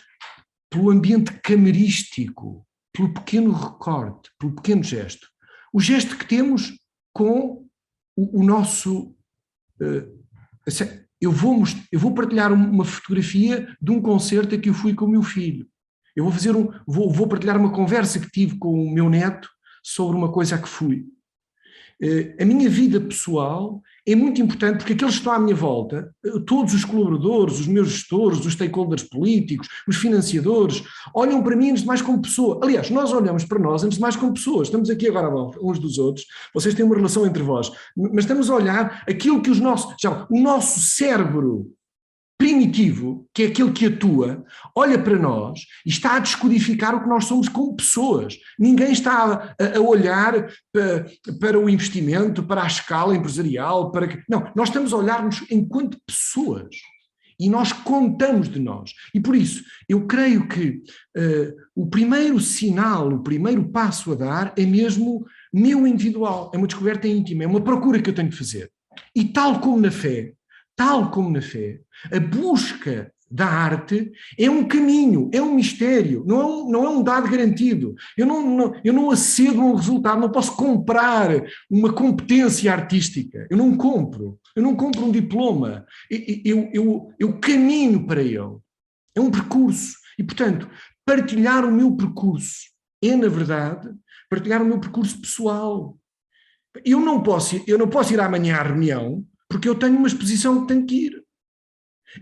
S2: pelo ambiente camerístico, pelo pequeno recorte, pelo pequeno gesto. O gesto que temos com o nosso... Eu vou partilhar uma fotografia de um concerto a que eu fui com o meu filho. Eu vou partilhar uma conversa que tive com o meu neto sobre uma coisa a que fui. A minha vida pessoal é muito importante porque aqueles que estão à minha volta, todos os colaboradores, os meus gestores, os stakeholders políticos, os financiadores, olham para mim antes de mais como pessoa. Aliás, nós olhamos para nós antes de mais como pessoas. Estamos aqui agora uns dos outros, vocês têm uma relação entre vós, mas estamos a olhar aquilo que o nosso cérebro primitivo, que é aquele que atua, olha para nós e está a descodificar o que nós somos como pessoas. Ninguém está a olhar para o investimento, para a escala empresarial, não, nós estamos a olhar-nos enquanto pessoas. E nós contamos de nós. E por isso, eu creio que o primeiro sinal, o primeiro passo a dar é mesmo meu individual, é uma descoberta íntima, é uma procura que eu tenho que fazer. E tal como na fé, a busca da arte é um caminho, é um mistério, não é um dado garantido. Eu não acedo a um resultado, não posso comprar uma competência artística. Eu não compro um diploma. Eu caminho para ele. É um percurso. E, portanto, partilhar o meu percurso é, na verdade, partilhar o meu percurso pessoal. Eu não posso ir amanhã à reunião porque eu tenho uma exposição que tenho que ir.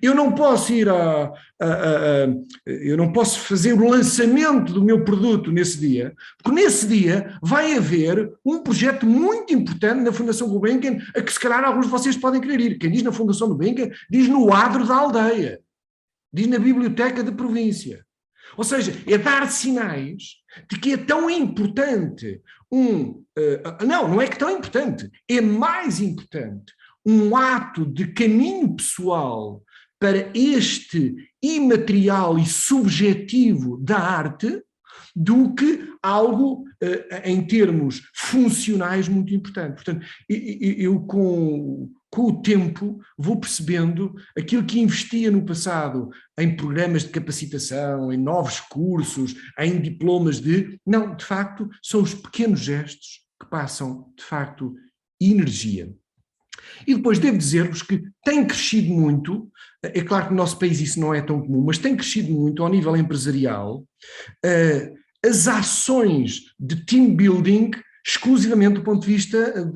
S2: Eu não posso eu não posso fazer o lançamento do meu produto nesse dia, porque nesse dia vai haver um projeto muito importante na Fundação Gulbenkian, a que se calhar alguns de vocês podem querer ir. Quem diz na Fundação Gulbenkian, diz no adro da aldeia, diz na biblioteca da província. Ou seja, é dar sinais de que é tão importante não é que tão importante, é mais importante um ato de caminho pessoal para este imaterial e subjetivo da arte do que algo em termos funcionais muito importante. Portanto, eu com o tempo vou percebendo aquilo que investia no passado em programas de capacitação, em novos cursos, em diplomas de facto, são os pequenos gestos que passam, de facto, energia. E depois devo dizer-vos que tem crescido muito, é claro que no nosso país isso não é tão comum, mas tem crescido muito ao nível empresarial, as ações de team building exclusivamente do ponto de vista,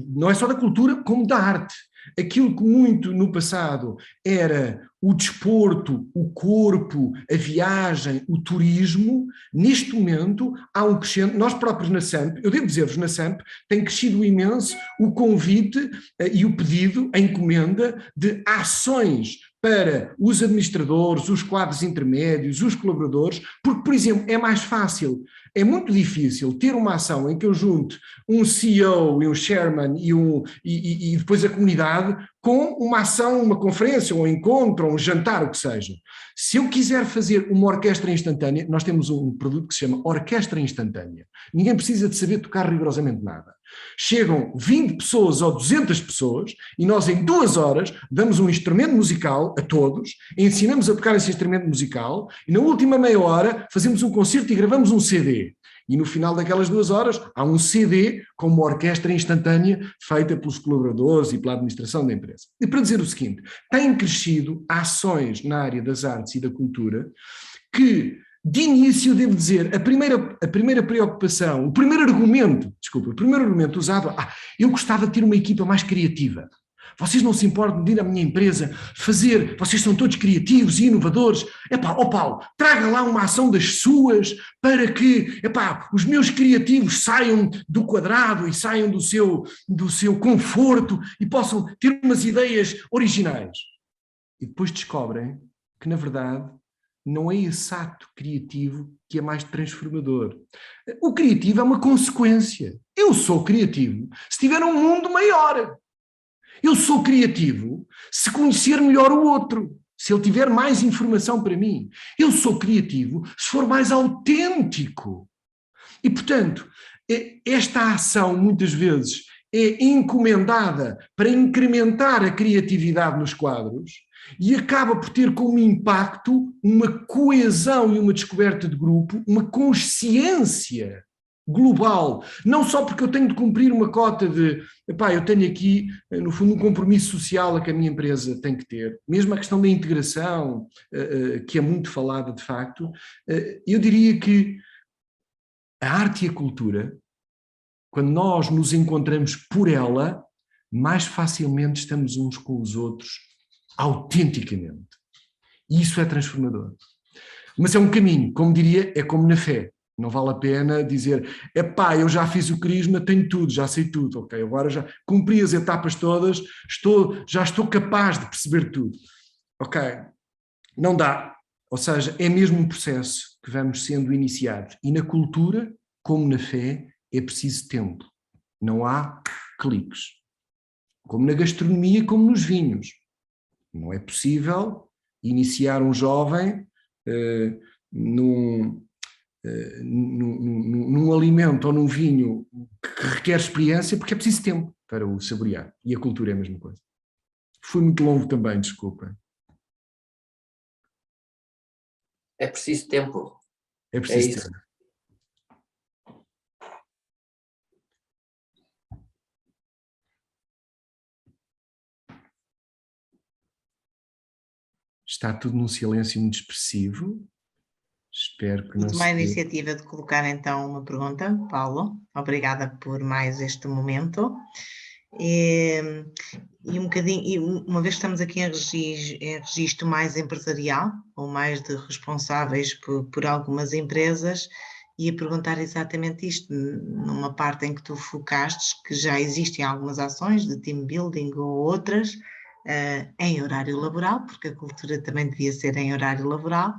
S2: não é só da cultura, como da arte. Aquilo que muito no passado era o desporto, o corpo, a viagem, o turismo, neste momento há um crescente. Nós próprios na SAMP, eu devo dizer-vos, na SAMP tem crescido imenso o convite e o pedido, a encomenda de ações para os administradores, os quadros intermédios, os colaboradores, porque, por exemplo, é mais fácil, é muito difícil ter uma ação em que eu junte um CEO e um chairman e depois a comunidade com uma ação, uma conferência, um encontro, um jantar, o que seja. Se eu quiser fazer uma orquestra instantânea, nós temos um produto que se chama Orquestra Instantânea. Ninguém precisa de saber tocar rigorosamente nada. Chegam 20 pessoas ou 200 pessoas e nós em 2 horas damos um instrumento musical a todos, ensinamos a tocar esse instrumento musical e na última meia hora fazemos um concerto e gravamos um CD. E no final daquelas 2 horas há um CD com uma orquestra instantânea feita pelos colaboradores e pela administração da empresa. E para dizer o seguinte, têm crescido ações na área das artes e da cultura que, de início, devo dizer, a primeira preocupação, o primeiro argumento usado, eu gostava de ter uma equipa mais criativa. Vocês não se importam de ir à minha empresa fazer, vocês são todos criativos e inovadores. Paulo, traga lá uma ação das suas para que, os meus criativos saiam do quadrado e saiam do seu conforto e possam ter umas ideias originais. E depois descobrem que, na verdade, não é esse ato criativo que é mais transformador. O criativo é uma consequência. Eu sou criativo se tiver um mundo maior. Eu sou criativo se conhecer melhor o outro, se ele tiver mais informação para mim. Eu sou criativo se for mais autêntico. E, portanto, esta ação muitas vezes é encomendada para incrementar a criatividade nos quadros e acaba por ter como impacto uma coesão e uma descoberta de grupo, uma consciência global, não só porque eu tenho de cumprir uma cota de, eu tenho aqui, no fundo, um compromisso social a que a minha empresa tem que ter, mesmo a questão da integração, que é muito falada de facto, eu diria que a arte e a cultura, quando nós nos encontramos por ela, mais facilmente estamos uns com os outros, autenticamente. E isso é transformador. Mas é um caminho, como diria, é como na fé. Não vale a pena dizer, eu já fiz o crisma, tenho tudo, já sei tudo, ok, agora já cumpri as etapas todas, já estou capaz de perceber tudo. ok, não dá. Ou seja, é mesmo um processo que vamos sendo iniciados. E na cultura, como na fé, é preciso tempo. Não há cliques. Como na gastronomia, como nos vinhos. Não é possível iniciar um jovem num alimento ou num vinho que requer experiência, porque é preciso tempo para o saborear. E a cultura é a mesma coisa. Foi muito longo também, desculpa.
S4: É preciso tempo.
S2: É preciso
S4: isso.
S2: tempo. Está tudo num silêncio muito expressivo. Espero que não
S5: Tomar a
S2: se...
S5: iniciativa de colocar então uma pergunta, Paulo. Obrigada por mais este momento. E um bocadinho, e uma vez que estamos aqui em registro mais empresarial, ou mais de responsáveis por algumas empresas, ia perguntar exatamente isto, numa parte em que tu focaste, que já existem algumas ações de team building ou outras, em horário laboral, porque a cultura também devia ser em horário laboral,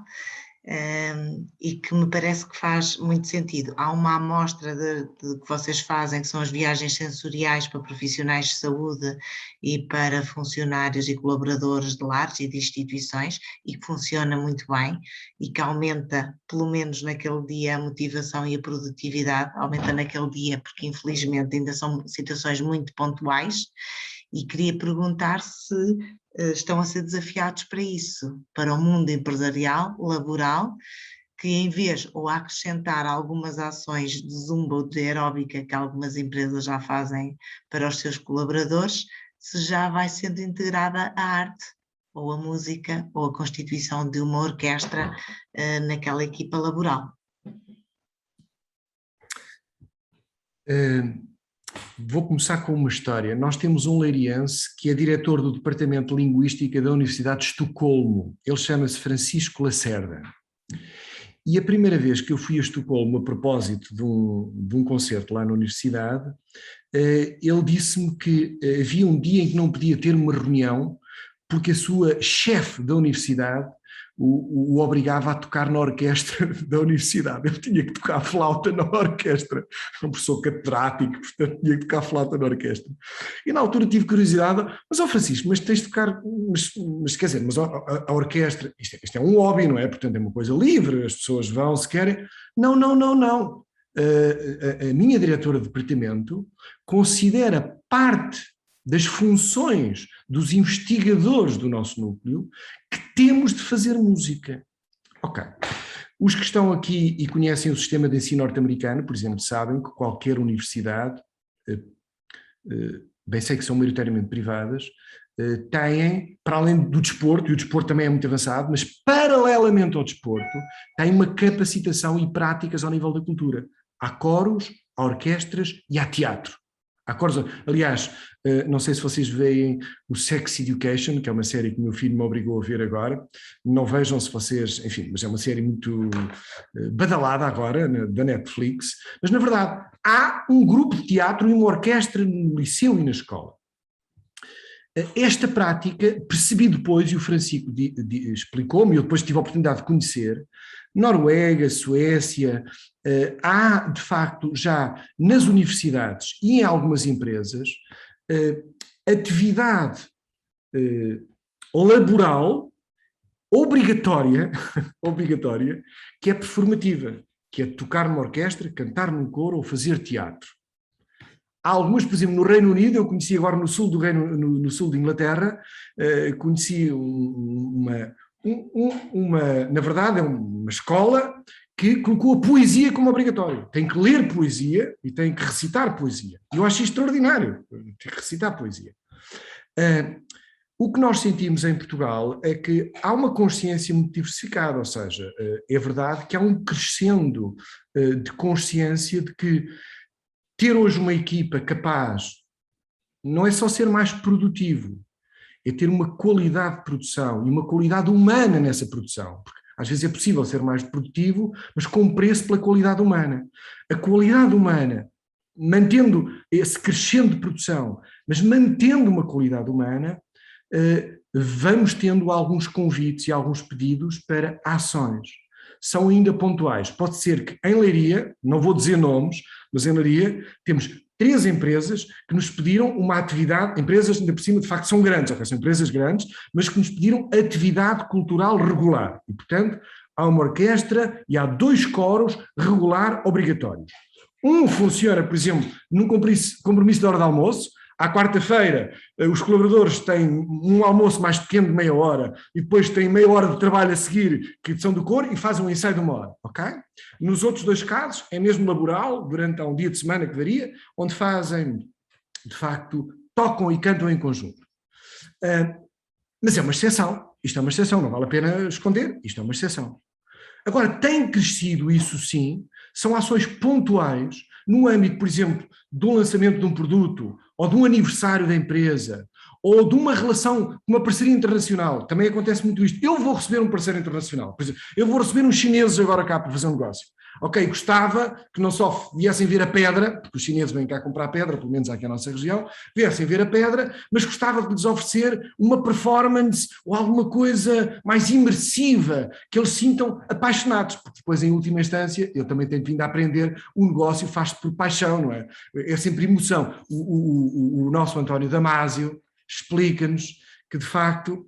S5: e que me parece que faz muito sentido. Há uma amostra de que vocês fazem, que são as viagens sensoriais para profissionais de saúde e para funcionários e colaboradores de lares e de instituições, e que funciona muito bem, e que aumenta, pelo menos naquele dia, a motivação e a produtividade, aumenta naquele dia, porque infelizmente ainda são situações muito pontuais, e queria perguntar se estão a ser desafiados para isso, para o mundo empresarial, laboral, que em vez ou a acrescentar algumas ações de zumba ou de aeróbica que algumas empresas já fazem para os seus colaboradores, se já vai sendo integrada a arte, ou a música, ou a constituição de uma orquestra naquela equipa laboral.
S2: Vou começar com uma história. Nós temos um leiriense que é diretor do Departamento de Linguística da Universidade de Estocolmo. Ele chama-se Francisco Lacerda. E a primeira vez que eu fui a Estocolmo a propósito de um concerto lá na universidade, ele disse-me que havia um dia em que não podia ter uma reunião porque a sua chefe da universidade o obrigava a tocar na orquestra da universidade. Ele tinha que tocar flauta na orquestra. Um professor catedrático, portanto tinha que tocar flauta na orquestra. E na altura tive curiosidade, mas Francisco, mas tens de tocar, mas quer dizer, mas a orquestra, isto é um hobby, não é? Portanto é uma coisa livre, as pessoas vão se querem. Não. A minha diretora de departamento considera parte das funções dos investigadores do nosso núcleo que temos de fazer música. Ok. Os que estão aqui e conhecem o sistema de ensino norte-americano, por exemplo, sabem que qualquer universidade, bem sei que são maioritariamente privadas, têm, para além do desporto, e o desporto também é muito avançado, mas paralelamente ao desporto, têm uma capacitação e práticas ao nível da cultura. Há coros, há orquestras e há teatro. Aliás, não sei se vocês veem o Sex Education, que é uma série que o meu filho me obrigou a ver agora. Não vejam se vocês, enfim, mas é uma série muito badalada agora, da Netflix. Mas, na verdade, há um grupo de teatro e uma orquestra no liceu e na escola. Esta prática, percebi depois, e o Francisco explicou-me, eu depois tive a oportunidade de conhecer, Noruega, Suécia, há de facto já nas universidades e em algumas empresas atividade laboral obrigatória, que é performativa, que é tocar numa orquestra, cantar num coro ou fazer teatro. Há algumas, por exemplo, no Reino Unido, eu conheci agora no sul de Inglaterra, conheci na verdade, é uma escola que colocou a poesia como obrigatório. Tem que ler poesia e tem que recitar poesia. E eu acho extraordinário, tem que recitar poesia. O que nós sentimos em Portugal é que há uma consciência muito diversificada, ou seja, é verdade que há um crescendo de consciência de que ter hoje uma equipa capaz não é só ser mais produtivo, é ter uma qualidade de produção e uma qualidade humana nessa produção. Porque às vezes é possível ser mais produtivo, mas com preço pela qualidade humana. A qualidade humana, mantendo esse crescendo de produção, mas mantendo uma qualidade humana, vamos tendo alguns convites e alguns pedidos para ações. São ainda pontuais. Pode ser que em Leiria, não vou dizer nomes, mas em Leiria temos 3 empresas que nos pediram uma atividade, empresas ainda por cima de facto são grandes, okay, são empresas grandes, mas que nos pediram atividade cultural regular. E portanto há uma orquestra e há 2 coros regular obrigatórios. Um funciona, por exemplo, num compromisso de hora de almoço. À quarta-feira, os colaboradores têm um almoço mais pequeno de meia hora e depois têm meia hora de trabalho a seguir, que são do coro, e fazem um ensaio de 1 hora, ok? Nos outros 2 casos, é mesmo laboral, durante um dia de semana que varia, onde fazem, de facto, tocam e cantam em conjunto. Mas é uma exceção, isto é uma exceção, não vale a pena esconder, isto é uma exceção. Agora, tem crescido, isso sim, são ações pontuais, no âmbito, por exemplo, do lançamento de um produto, ou de um aniversário da empresa, ou de uma relação, uma parceria internacional. Também acontece muito isto. Eu vou receber um parceiro internacional. Por exemplo, eu vou receber uns chineses agora cá para fazer um negócio. Ok, gostava que não só viessem ver a pedra, porque os chineses vêm cá comprar pedra, pelo menos aqui na nossa região, viessem ver a pedra, mas gostava de lhes oferecer uma performance ou alguma coisa mais imersiva, que eles sintam apaixonados, porque depois, em última instância, eu também tenho vindo a aprender, o negócio faz-se por paixão, não é? É sempre emoção. O nosso António Damasio explica-nos que, de facto,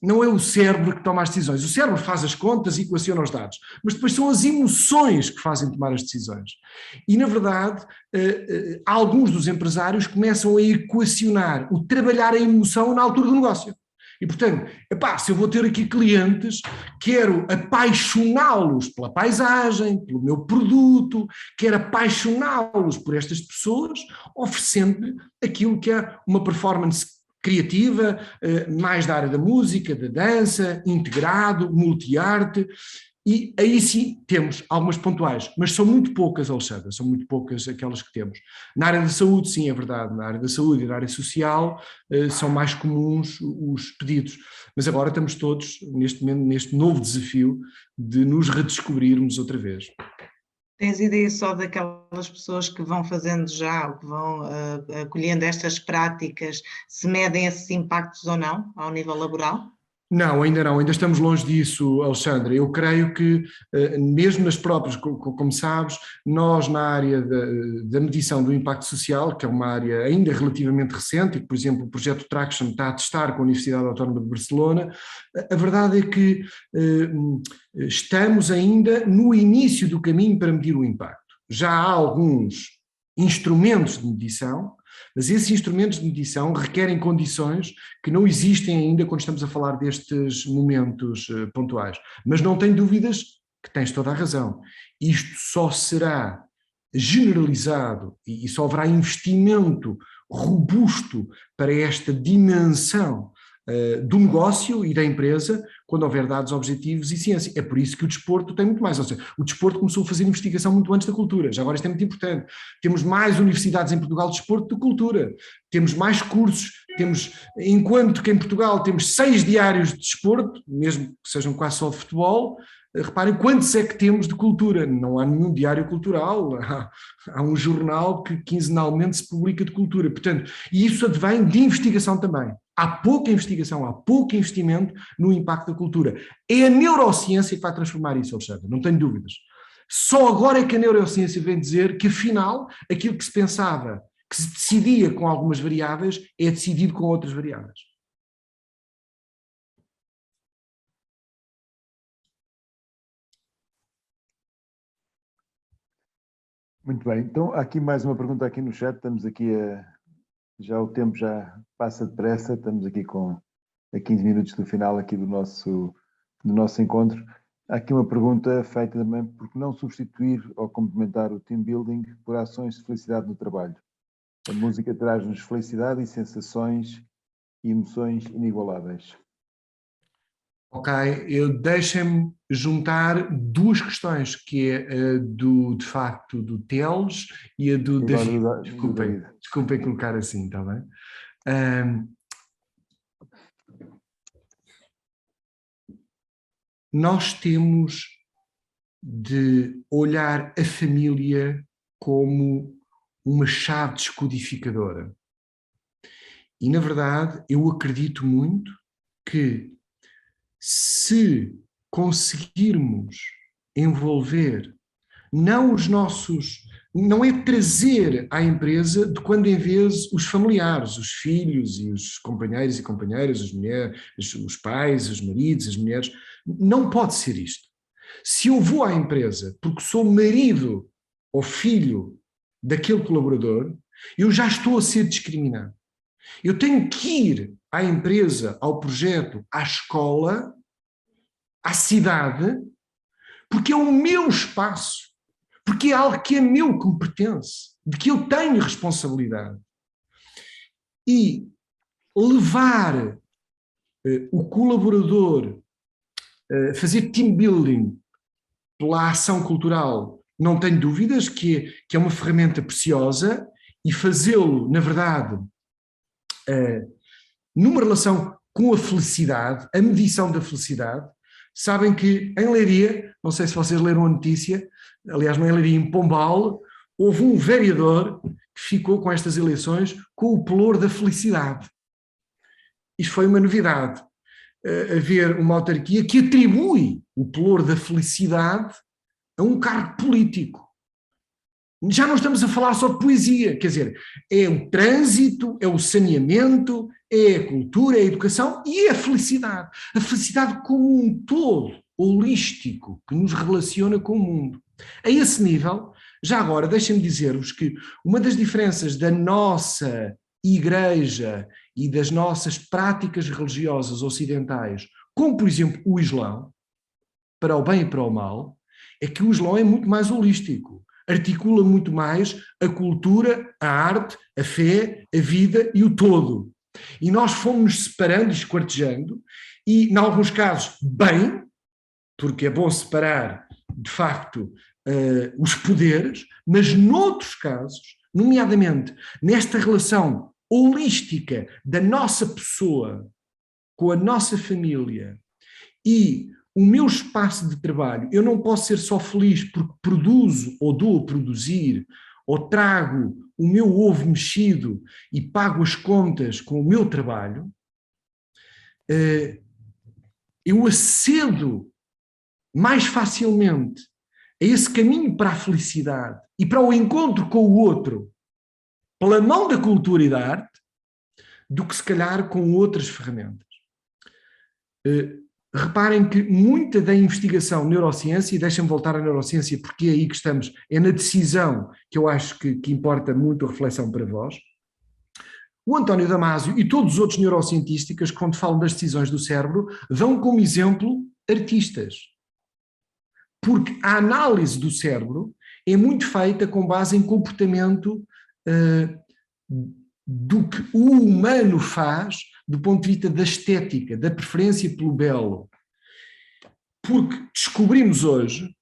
S2: não é o cérebro que toma as decisões. O cérebro faz as contas e equaciona os dados, mas depois são as emoções que fazem tomar as decisões. E, na verdade, alguns dos empresários começam a equacionar o trabalhar a emoção na altura do negócio. E, portanto, se eu vou ter aqui clientes, quero apaixoná-los pela paisagem, pelo meu produto, quero apaixoná-los por estas pessoas, oferecendo-lhe aquilo que é uma performance criativa, mais da área da música, da dança, integrado, multi-arte, e aí sim temos algumas pontuais, mas são muito poucas, Alexandra, são muito poucas aquelas que temos. Na área da saúde, sim, é verdade, na área da saúde e na área social são mais comuns os pedidos, mas agora estamos todos neste momento, neste novo desafio de nos redescobrirmos outra vez.
S5: Tens ideia só daquelas pessoas que vão fazendo já, ou que vão acolhendo estas práticas, se medem esses impactos ou não, ao nível laboral?
S2: Não, ainda estamos longe disso, Alexandre. Eu creio que, mesmo nas próprias, como sabes, nós na área da medição do impacto social, que é uma área ainda relativamente recente, e que, por exemplo, o projeto Traction está a testar com a Universidade Autónoma de Barcelona, a verdade é que estamos ainda no início do caminho para medir o impacto. Já há alguns instrumentos de medição, mas esses instrumentos de medição requerem condições que não existem ainda quando estamos a falar destes momentos pontuais. Mas não tenho dúvidas que tens toda a razão. Isto só será generalizado e só haverá investimento robusto para esta dimensão do negócio e da empresa quando houver dados objetivos e ciência. É por isso que o desporto tem muito mais. Ou seja, o desporto começou a fazer investigação muito antes da cultura. Já agora isto é muito importante. Temos mais universidades em Portugal de desporto do que cultura. Temos mais cursos. Enquanto que em Portugal temos 6 diários de desporto, mesmo que sejam quase só de futebol, reparem quantos é que temos de cultura. Não há nenhum diário cultural. Há um jornal que quinzenalmente se publica de cultura. Portanto, e isso advém de investigação também. Há pouca investigação, há pouco investimento no impacto da cultura. É a neurociência que vai transformar isso, Alexandre, não tenho dúvidas. Só agora é que a neurociência vem dizer que, afinal, aquilo que se pensava, que se decidia com algumas variáveis, é decidido com outras variáveis.
S3: Muito bem, então há aqui mais uma pergunta aqui no chat, estamos aqui já o tempo já passa depressa, estamos aqui a 15 minutos do final aqui do nosso encontro. Há aqui uma pergunta feita também, por que não substituir ou complementar o team building por ações de felicidade no trabalho? A música traz-nos felicidade e sensações e emoções inigualáveis.
S2: Ok, deixem-me juntar 2 questões, que é a de facto, do Teles e a do David. Desculpem colocar assim, está bem? Nós temos de olhar a família como uma chave descodificadora. E, na verdade, eu acredito muito que se conseguirmos envolver não os nossos, não é trazer à empresa de quando em vez os familiares, os filhos e os companheiros e companheiras, as mulheres, os pais, os maridos, as mulheres, não pode ser isto. Se eu vou à empresa porque sou marido ou filho daquele colaborador, eu já estou a ser discriminado. Eu tenho que ir à empresa, ao projeto, à escola, à cidade, porque é o meu espaço, porque é algo que é meu, que me pertence, de que eu tenho responsabilidade. E levar o colaborador a fazer team building pela ação cultural, não tenho dúvidas que é uma ferramenta preciosa, e fazê-lo, na verdade, numa relação com a felicidade, a medição da felicidade. Sabem que em Leiria, não sei se vocês leram a notícia, aliás não em Leiria, em Pombal, houve um vereador que ficou com estas eleições com o pelour da felicidade. Isto foi uma novidade, haver uma autarquia que atribui o pelour da felicidade a um cargo político. Já não estamos a falar só de poesia, quer dizer, é o trânsito, é o saneamento, é a cultura, é a educação e é a felicidade. A felicidade como um todo, holístico, que nos relaciona com o mundo. A esse nível, já agora, deixem-me dizer-vos que uma das diferenças da nossa igreja e das nossas práticas religiosas ocidentais, como por exemplo o Islão, para o bem e para o mal, é que o Islão é muito mais holístico. Articula muito mais a cultura, a arte, a fé, a vida e o todo. E nós fomos separando e esquartejando, e, em alguns casos, bem, porque é bom separar, de facto, os poderes, mas noutros casos, nomeadamente nesta relação holística da nossa pessoa com a nossa família e o meu espaço de trabalho, eu não posso ser só feliz porque produzo ou dou a produzir, ou trago o meu ovo mexido e pago as contas com o meu trabalho, eu acedo mais facilmente a esse caminho para a felicidade e para o encontro com o outro, pela mão da cultura e da arte, do que se calhar com outras ferramentas. Reparem que muita da investigação neurociência, e deixem-me voltar à neurociência porque é aí que estamos, é na decisão que eu acho que importa muito a reflexão para vós. O António Damasio e todos os outros neurocientistas, quando falam das decisões do cérebro, dão como exemplo artistas. Porque a análise do cérebro é muito feita com base em comportamento do que o humano faz do ponto de vista da estética, da preferência pelo belo. Porque descobrimos hoje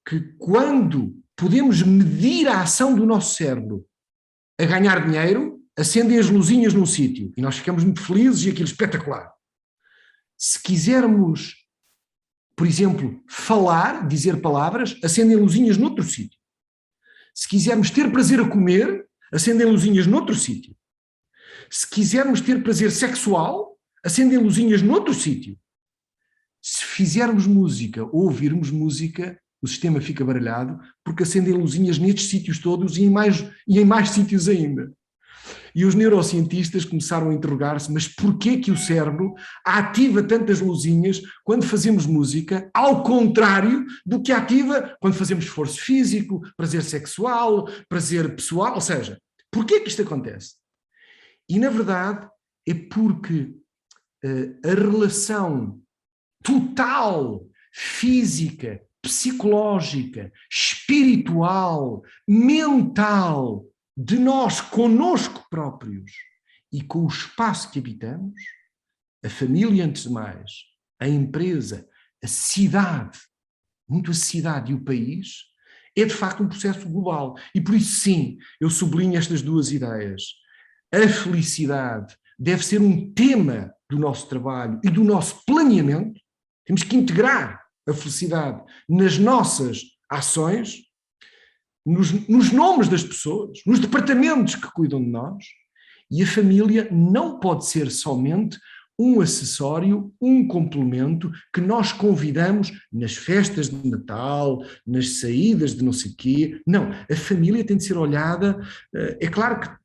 S2: que quando podemos medir a ação do nosso cérebro a ganhar dinheiro, acendem as luzinhas num sítio e nós ficamos muito felizes e aquilo é espetacular. Se quisermos, por exemplo, falar, dizer palavras, acendem luzinhas noutro sítio. Se quisermos ter prazer a comer, acendem luzinhas noutro sítio. Se quisermos ter prazer sexual, acendem luzinhas noutro sítio. Se fizermos música ou ouvirmos música, o sistema fica baralhado porque acendem luzinhas nestes sítios todos e em mais sítios ainda. E os neurocientistas começaram a interrogar-se, mas porquê que o cérebro ativa tantas luzinhas quando fazemos música, ao contrário do que ativa quando fazemos esforço físico, prazer sexual, prazer pessoal, ou seja, porquê que isto acontece? E, na verdade, é porque a relação total, física, psicológica, espiritual, mental, de nós connosco próprios e com o espaço que habitamos, a família antes de mais, a empresa, a cidade, muito a cidade e o país, é de facto um processo global. E por isso, sim, eu sublinho estas duas ideias. A felicidade deve ser um tema do nosso trabalho e do nosso planeamento. Temos que integrar a felicidade nas nossas ações, nos nomes das pessoas, nos departamentos que cuidam de nós, E a família não pode ser somente um acessório, um complemento que nós convidamos nas festas de Natal, nas saídas de não sei quê. Não, a família tem de ser olhada, é claro que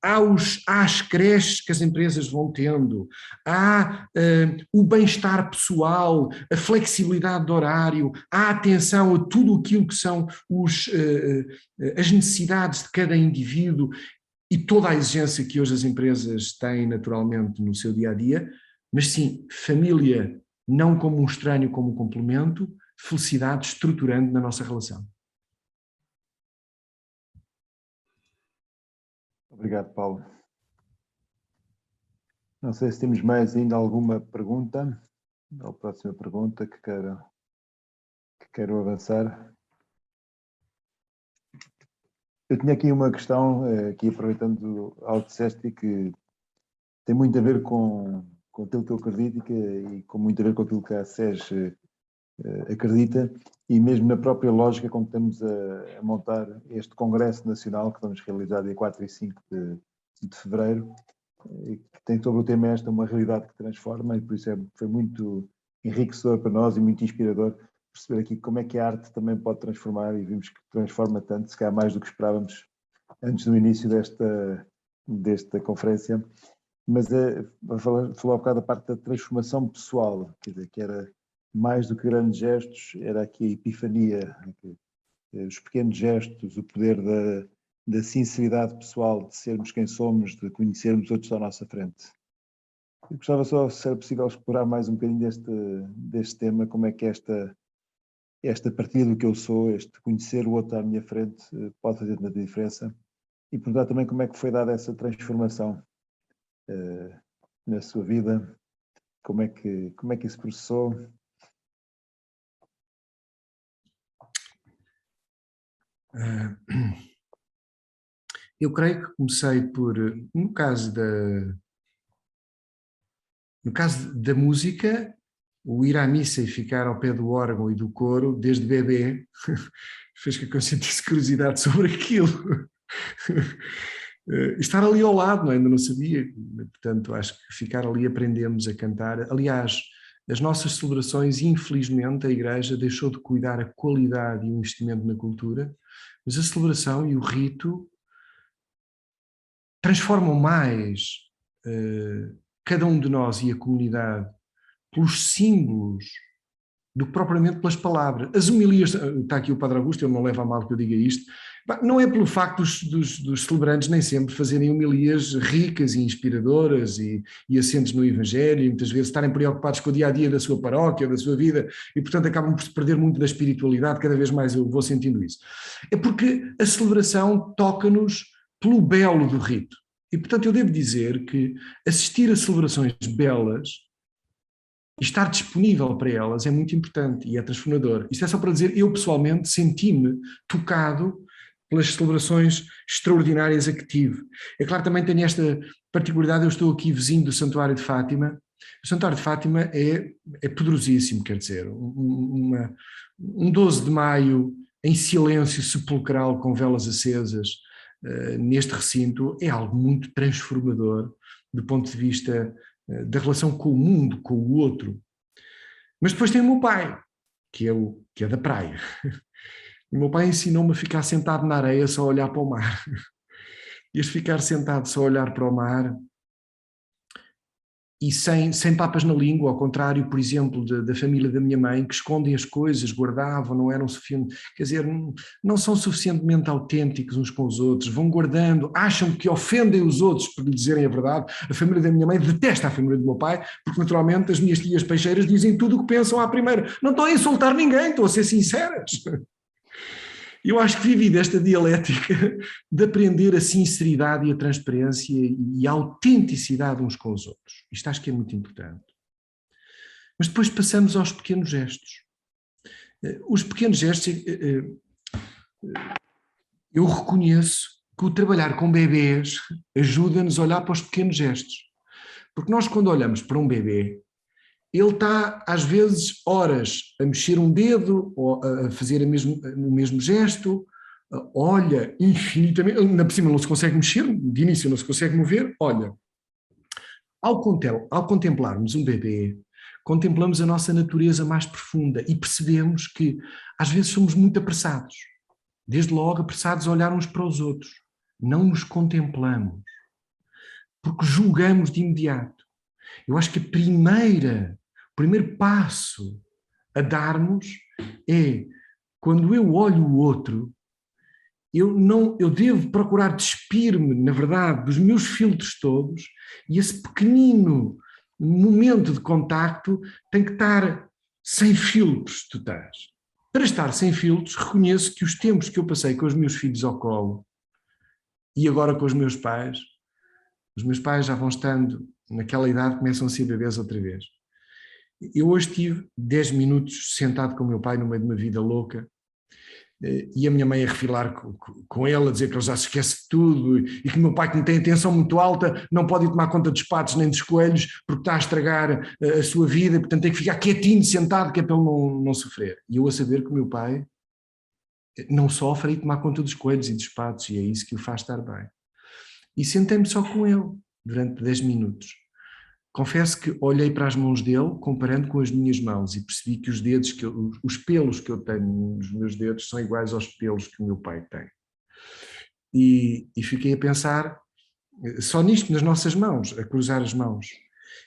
S2: há as creches que as empresas vão tendo, há o bem-estar pessoal, a flexibilidade de horário, há atenção a tudo aquilo que são as necessidades de cada indivíduo e toda a exigência que hoje as empresas têm naturalmente no seu dia-a-dia, mas sim, família não como um estranho, como um complemento, felicidade estruturante na nossa relação.
S3: Obrigado, Paulo. Não sei se temos mais ainda alguma pergunta, ou próxima pergunta que quero avançar. Eu tinha aqui uma questão, aqui aproveitando algo que disseste, que tem muito a ver com aquilo que eu acredito e com muito a ver com aquilo que a SES acredita, e mesmo na própria lógica com que estamos a montar este Congresso Nacional que vamos realizar dia 4 e 5 de fevereiro, que tem sobre o tema uma realidade que transforma, e por isso foi muito enriquecedor para nós e muito inspirador perceber aqui como é que a arte também pode transformar, e vimos que transforma tanto, se calhar mais do que esperávamos antes do início desta conferência. Mas falou um bocado da parte da transformação pessoal, quer dizer, que era mais do que grandes gestos, era aqui a epifania, os pequenos gestos, o poder da sinceridade pessoal, de sermos quem somos, de conhecermos outros à nossa frente. Eu gostava só, se era possível, explorar mais um bocadinho deste tema, como é que esta partilha do que eu sou, este conhecer o outro à minha frente, pode fazer tanta diferença. E perguntar também como é que foi dada essa transformação na sua vida, como é que isso processou.
S2: Eu creio que comecei no caso da música, o ir à missa e ficar ao pé do órgão e do coro, desde bebê, fez com que eu sentisse curiosidade sobre aquilo. Estar ali ao lado, não, ainda não sabia, portanto acho que ficar ali aprendemos a cantar. Aliás, as nossas celebrações, infelizmente, a Igreja deixou de cuidar a qualidade e o investimento na cultura, mas a celebração e o rito transformam mais cada um de nós e a comunidade pelos símbolos do que propriamente pelas palavras. As homilias, está aqui o Padre Augusto, ele não leva a mal que eu diga isto, não é pelo facto dos celebrantes nem sempre fazerem homilias ricas e inspiradoras e assentes no Evangelho, e muitas vezes estarem preocupados com o dia-a-dia da sua paróquia, da sua vida, e portanto acabam por se perder muito da espiritualidade, cada vez mais eu vou sentindo isso. É porque a celebração toca-nos pelo belo do rito. E portanto eu devo dizer que assistir a celebrações belas e estar disponível para elas é muito importante e é transformador. Isto é só para dizer, eu pessoalmente senti-me tocado pelas celebrações extraordinárias a que tive. É claro, também tenho esta particularidade, eu estou aqui vizinho do Santuário de Fátima. O Santuário de Fátima é poderosíssimo, quer dizer, um 12 de maio em silêncio sepulcral com velas acesas neste recinto é algo muito transformador do ponto de vista da relação com o mundo, com o outro. Mas depois tem o meu pai, que é da praia. E o meu pai ensinou-me a ficar sentado na areia só a olhar para o mar. E este ficar sentado só a olhar para o mar e sem papas na língua, ao contrário, por exemplo, da família da minha mãe, que escondem as coisas, guardavam, não eram suficientes, quer dizer, não são suficientemente autênticos uns com os outros, vão guardando, acham que ofendem os outros por lhe dizerem a verdade. A família da minha mãe detesta a família do meu pai, porque naturalmente as minhas tias peixeiras dizem tudo o que pensam à primeira. Não estão a insultar ninguém, estão a ser sinceras. Eu acho que vivi desta dialética de aprender a sinceridade e a transparência e a autenticidade uns com os outros. Isto acho que é muito importante. Mas depois passamos aos pequenos gestos. Os pequenos gestos, eu reconheço que o trabalhar com bebês ajuda-nos a olhar para os pequenos gestos. Porque nós, quando olhamos para um bebê, ele está, às vezes, horas a mexer um dedo, ou a fazer o mesmo gesto, olha infinitamente, ainda por cima não se consegue mexer, de início não se consegue mover, olha. Ao contemplarmos um bebê, contemplamos a nossa natureza mais profunda e percebemos que às vezes somos muito apressados, desde logo apressados a olhar uns para os outros, não nos contemplamos, porque julgamos de imediato. Eu acho que o primeiro passo a darmos é, quando eu olho o outro, eu devo procurar despir-me, na verdade, dos meus filtros todos, e esse pequenino momento de contacto tem que estar sem filtros totais. Para estar sem filtros, reconheço que os tempos que eu passei com os meus filhos ao colo e agora com os meus pais já vão estando naquela idade, começam a ser bebês outra vez. Eu hoje tive 10 minutos sentado com o meu pai no meio de uma vida louca, e a minha mãe a refilar com ele, a dizer que ele já se esquece de tudo e que o meu pai, que tem a atenção muito alta, não pode ir tomar conta dos patos nem dos coelhos porque está a estragar a sua vida e portanto tem que ficar quietinho, sentado, que é para ele não sofrer. E eu a saber que o meu pai não sofre e tomar conta dos coelhos e dos patos, e é isso que o faz estar bem. E sentei-me só com ele durante 10 minutos. Confesso que olhei para as mãos dele, comparando com as minhas mãos, e percebi que os dedos, os pelos que eu tenho nos meus dedos são iguais aos pelos que o meu pai tem. E fiquei a pensar só nisto, nas nossas mãos, a cruzar as mãos.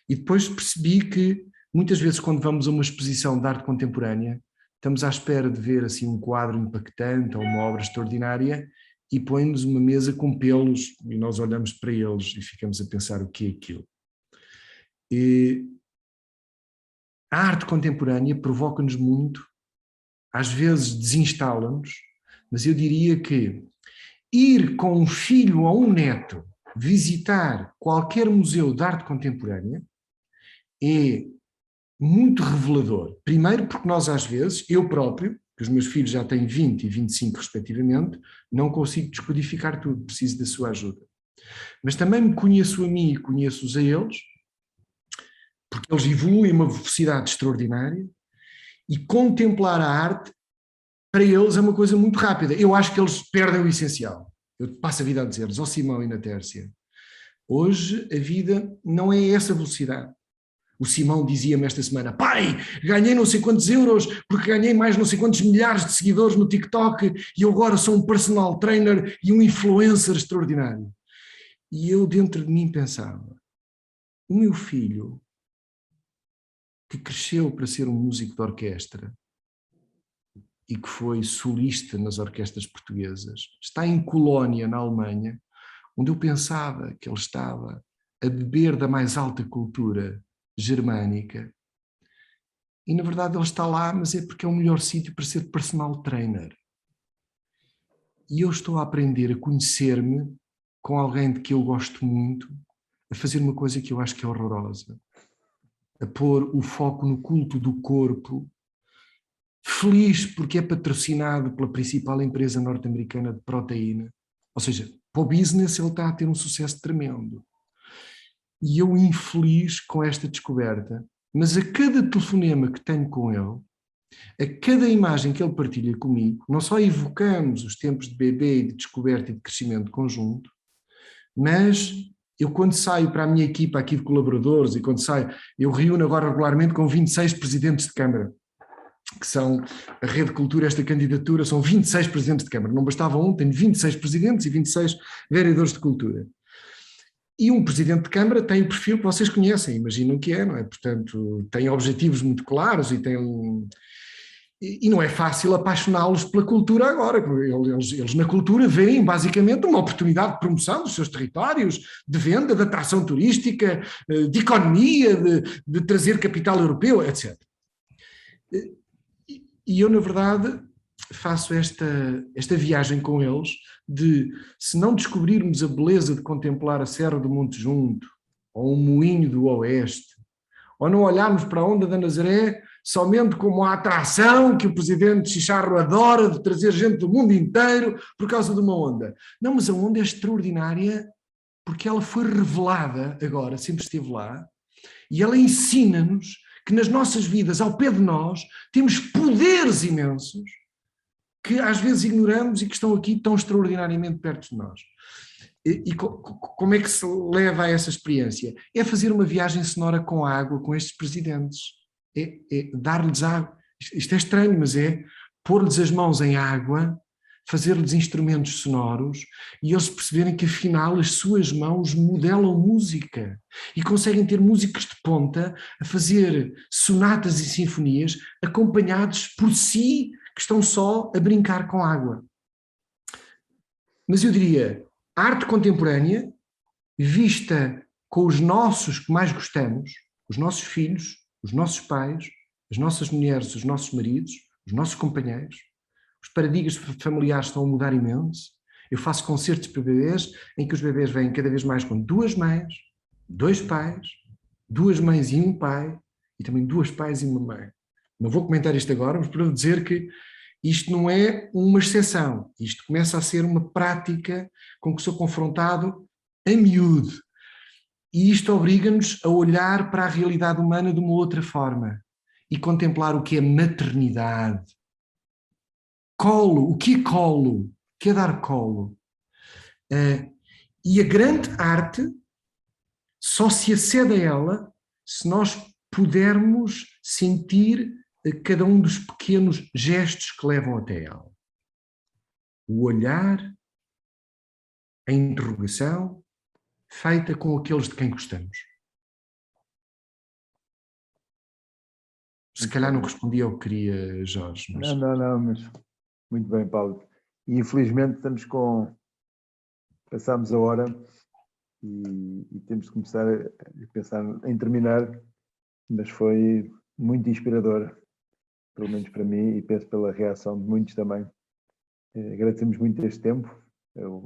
S2: E depois percebi que muitas vezes quando vamos a uma exposição de arte contemporânea, estamos à espera de ver assim um quadro impactante ou uma obra extraordinária e põe-nos uma mesa com pelos e nós olhamos para eles e ficamos a pensar o que é aquilo. E a arte contemporânea provoca-nos muito, às vezes desinstala-nos, mas eu diria que ir com um filho ou um neto visitar qualquer museu de arte contemporânea é muito revelador. Primeiro porque nós às vezes, eu próprio, que os meus filhos já têm 20 e 25 respectivamente, não consigo descodificar tudo, preciso da sua ajuda. Mas também me conheço a mim e conheço-os a eles, porque eles evoluem a uma velocidade extraordinária e contemplar a arte, para eles, é uma coisa muito rápida. Eu acho que eles perdem o essencial. Eu passo a vida a dizer-lhes, ó Simão e na Tércia, hoje a vida não é essa velocidade. O Simão dizia-me esta semana, pai, ganhei não sei quantos euros, porque ganhei mais não sei quantos milhares de seguidores no TikTok e eu agora sou um personal trainer e um influencer extraordinário. E eu dentro de mim pensava, o meu filho, que cresceu para ser um músico de orquestra e que foi solista nas orquestras portuguesas, está em Colónia, na Alemanha, onde eu pensava que ele estava a beber da mais alta cultura germânica, e na verdade ele está lá, mas é porque é o melhor sítio para ser personal trainer. E eu estou a aprender a conhecer-me com alguém de que eu gosto muito, a fazer uma coisa que eu acho que é horrorosa, a pôr o foco no culto do corpo, feliz porque é patrocinado pela principal empresa norte-americana de proteína. Ou seja, para o business ele está a ter um sucesso tremendo. E eu infeliz com esta descoberta, mas a cada telefonema que tenho com ele, a cada imagem que ele partilha comigo, não só evocamos os tempos de bebê e de descoberta e de crescimento conjunto, mas eu quando saio para a minha equipa aqui de colaboradores e quando saio, eu reúno agora regularmente com 26 presidentes de Câmara, que são a Rede de Cultura, esta candidatura, são 26 presidentes de Câmara, não bastava um, tenho 26 presidentes e 26 vereadores de cultura. E um presidente de Câmara tem o perfil que vocês conhecem, imaginam que é, não é? Portanto, tem objetivos muito claros e não é fácil apaixoná-los pela cultura agora. Eles na cultura veem basicamente uma oportunidade de promoção dos seus territórios, de venda, de atração turística, de economia, de trazer capital europeu, etc. E eu, na verdade, faço esta viagem com eles de, se não descobrirmos a beleza de contemplar a Serra do Monte Junto, ou o Moinho do Oeste, ou não olharmos para a Onda da Nazaré somente como a atração que o presidente Chicharro adora de trazer gente do mundo inteiro por causa de uma onda. Não, mas a onda é extraordinária porque ela foi revelada agora, sempre esteve lá, e ela ensina-nos que nas nossas vidas, ao pé de nós, temos poderes imensos que às vezes ignoramos e que estão aqui tão extraordinariamente perto de nós. E como é que se leva a essa experiência? É fazer uma viagem sonora com água com estes presidentes. É dar-lhes água. Isto é estranho, mas é pôr-lhes as mãos em água, fazer-lhes instrumentos sonoros e eles perceberem que afinal as suas mãos modelam música e conseguem ter músicos de ponta a fazer sonatas e sinfonias acompanhados por si, que estão só a brincar com água. Mas eu diria, a arte contemporânea, vista com os nossos que mais gostamos, os nossos filhos, os nossos pais, as nossas mulheres, os nossos maridos, os nossos companheiros, os paradigmas familiares estão a mudar imenso. Eu faço concertos para bebês em que os bebês vêm cada vez mais com 2 mães, 2 pais, 2 mães e 1 pai, e também 2 pais e 1 mãe. Não vou comentar isto agora, mas para dizer que isto não é uma exceção, isto começa a ser uma prática com que sou confrontado a miúdo. E isto obriga-nos a olhar para a realidade humana de uma outra forma e contemplar o que é maternidade. Colo, o que é colo? O que é dar colo? E a grande arte só se acede a ela se nós pudermos sentir cada um dos pequenos gestos que levam até ela. O olhar, a interrogação, feita com aqueles de quem gostamos. Se calhar não respondi ao que queria, Jorge. Mas...
S3: Não, mas muito bem, Paulo. E infelizmente passámos a hora e temos de começar a pensar em terminar, mas foi muito inspirador, pelo menos para mim, e penso pela reação de muitos também. Agradecemos muito este tempo.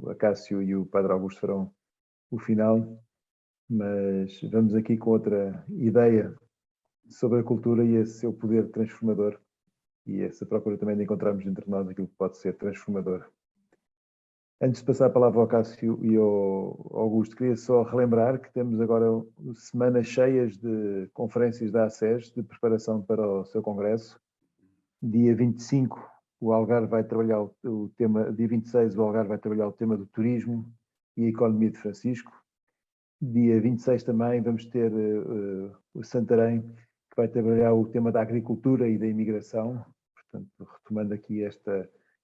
S3: A Cássio e o Padre Augusto farão o final, mas vamos aqui com outra ideia sobre a cultura e esse seu poder transformador e essa procura também de encontrarmos entre nós aquilo que pode ser transformador. Antes de passar a palavra ao Cássio e ao Augusto, queria só relembrar que temos agora semanas cheias de conferências da ACES de preparação para o seu congresso. Dia 25, o Algarve vai trabalhar o tema, dia 26, o Algarve vai trabalhar o tema do turismo e a economia de Francisco. Dia 26 também vamos ter o Santarém, que vai trabalhar o tema da agricultura e da imigração. Portanto, retomando aqui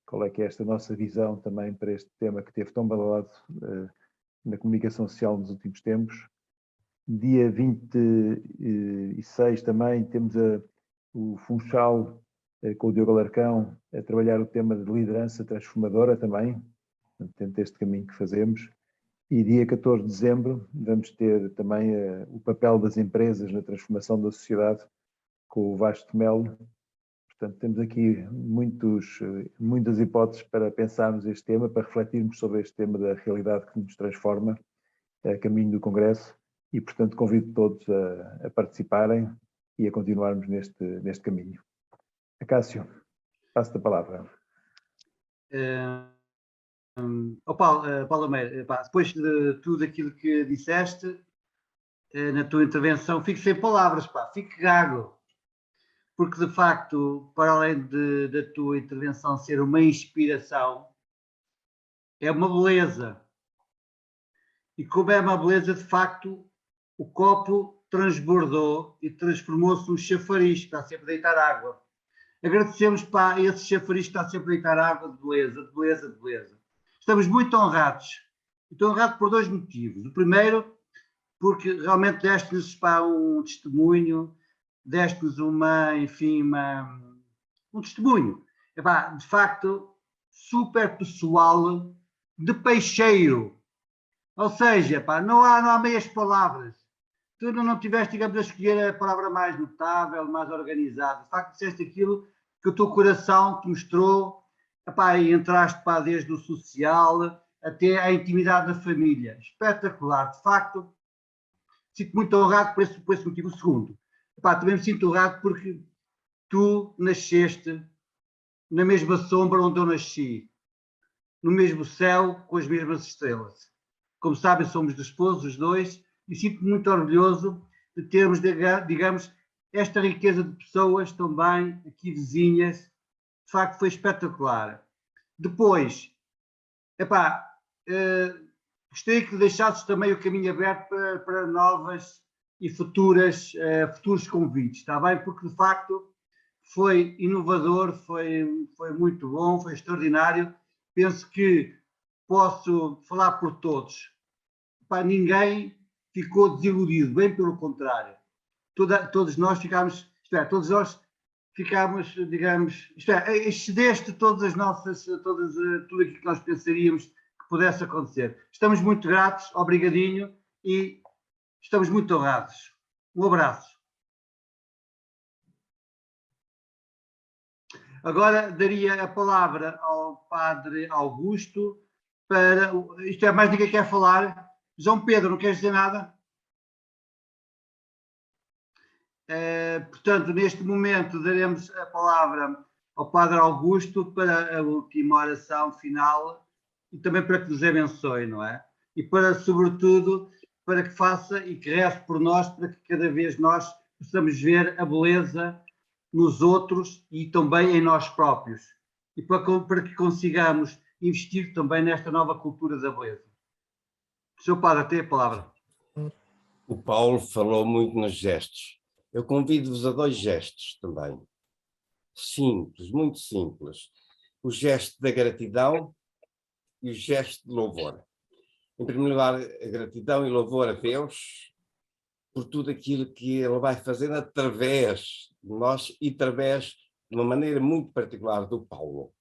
S3: qual é que é esta nossa visão também para este tema que teve tão badalado na comunicação social nos últimos tempos. Dia 26 também temos o Funchal com o Diogo Alarcão a trabalhar o tema de liderança transformadora também, dentro deste caminho que fazemos. E dia 14 de dezembro vamos ter também o papel das empresas na transformação da sociedade com o Vasco Melo. Portanto, temos aqui muitas hipóteses para pensarmos este tema, para refletirmos sobre este tema da realidade que nos transforma a caminho do Congresso e, portanto, convido todos a participarem e a continuarmos neste caminho. Cássio, passo-te a palavra.
S1: Paulo Meira, depois de tudo aquilo que disseste na tua intervenção, fico sem palavras, fico gago. Porque, de facto, para além da tua intervenção ser uma inspiração, é uma beleza. E como é uma beleza, de facto, o copo transbordou e transformou-se num chafariz que está sempre a deitar água. Agradecemos para esse chafariz que está sempre a deitar água de beleza, de beleza, de beleza. Estamos muito honrados. Estou honrado por 2 motivos. O primeiro, porque realmente deste-nos um testemunho, deste-nos um testemunho, de facto, super pessoal, de peixeiro. Ou seja, não há meias palavras. Tu não tiveste, digamos, a escolher a palavra mais notável, mais organizada. De facto, disseste aquilo que o teu coração te mostrou, e entraste desde o social até à intimidade da família. Espetacular. De facto, sinto muito honrado por esse motivo. O segundo, também me sinto honrado porque tu nasceste na mesma sombra onde eu nasci, no mesmo céu, com as mesmas estrelas. Como sabem, somos de esposos, os dois, e sinto-me muito orgulhoso de termos, digamos, esta riqueza de pessoas também aqui vizinhas. De facto, foi espetacular. Depois, epá, gostaria que deixasses também o caminho aberto para novas e futuros convites, está bem? Porque, de facto, foi inovador, foi muito bom, foi extraordinário. Penso que posso falar por todos. Epá, ninguém ficou desiludido, bem pelo contrário. Todos nós ficámos, digamos, excedeste todas as nossas, tudo aquilo que nós pensaríamos que pudesse acontecer. Estamos muito gratos, obrigadinho, e estamos muito honrados. Um abraço. Agora daria a palavra ao Padre Augusto para... Isto é, mais ninguém quer falar. João Pedro, não queres dizer nada? Portanto, neste momento daremos a palavra ao Padre Augusto para a última oração final e também para que nos abençoe, não é? E para, sobretudo, para que faça e que reze por nós, para que cada vez nós possamos ver a beleza nos outros e também em nós próprios. E para que consigamos investir também nesta nova cultura da beleza. Sr. Padre, tem a palavra.
S6: O Paulo falou muito nos gestos. Eu convido-vos a 2 gestos também. Simples, muito simples. O gesto da gratidão e o gesto de louvor. Em primeiro lugar, a gratidão e louvor a Deus por tudo aquilo que Ele vai fazendo através de nós e através de uma maneira muito particular do Paulo.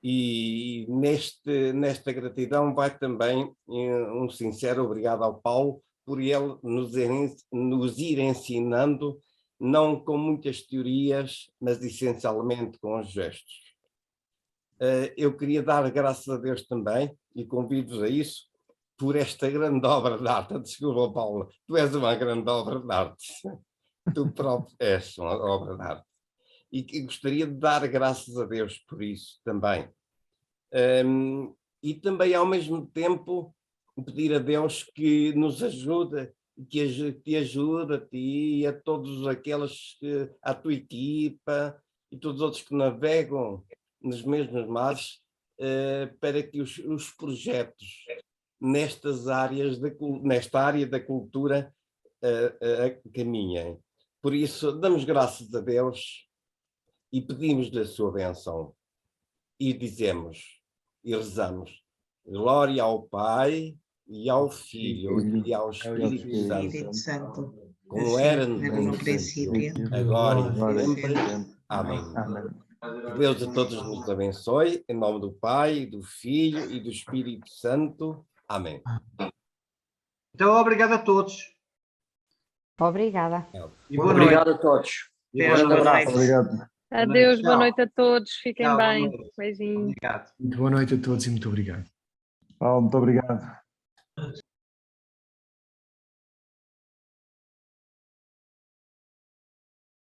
S6: E nesta gratidão vai também um sincero obrigado ao Paulo por ele nos ir ensinando, não com muitas teorias, mas essencialmente com os gestos. Eu queria dar graças a Deus também, e convido-vos a isso, por esta grande obra de arte. Desculpa, Paulo, tu és uma grande obra de arte. Tu próprio és uma obra de arte. E gostaria de dar graças a Deus por isso também. E também, ao mesmo tempo, pedir a Deus que nos ajude, que te ajude a ti e a todos aqueles, a tua equipa e todos os outros que navegam nos mesmos mares, para que os projetos nesta área da cultura caminhem. Por isso, damos graças a Deus e pedimos-lhe a sua bênção. E dizemos, e rezamos, glória ao Pai, e ao Filho, e ao Espírito Santo, como era no princípio, agora e sempre. Amém. Que Deus a todos nos abençoe, em nome do Pai, do Filho e do Espírito Santo. Amém.
S1: Então, obrigado a todos.
S7: Obrigada.
S1: E boa noite.
S4: Obrigado a todos.
S1: Um grande abraço.
S3: Obrigado.
S7: Adeus, boa
S1: Tchau.
S7: noite a todos. Fiquem
S1: Tchau,
S7: bem.
S1: boa noite.
S7: Beijinho.
S1: Obrigado.
S2: Muito boa noite a todos e muito obrigado.
S3: Paulo, muito obrigado.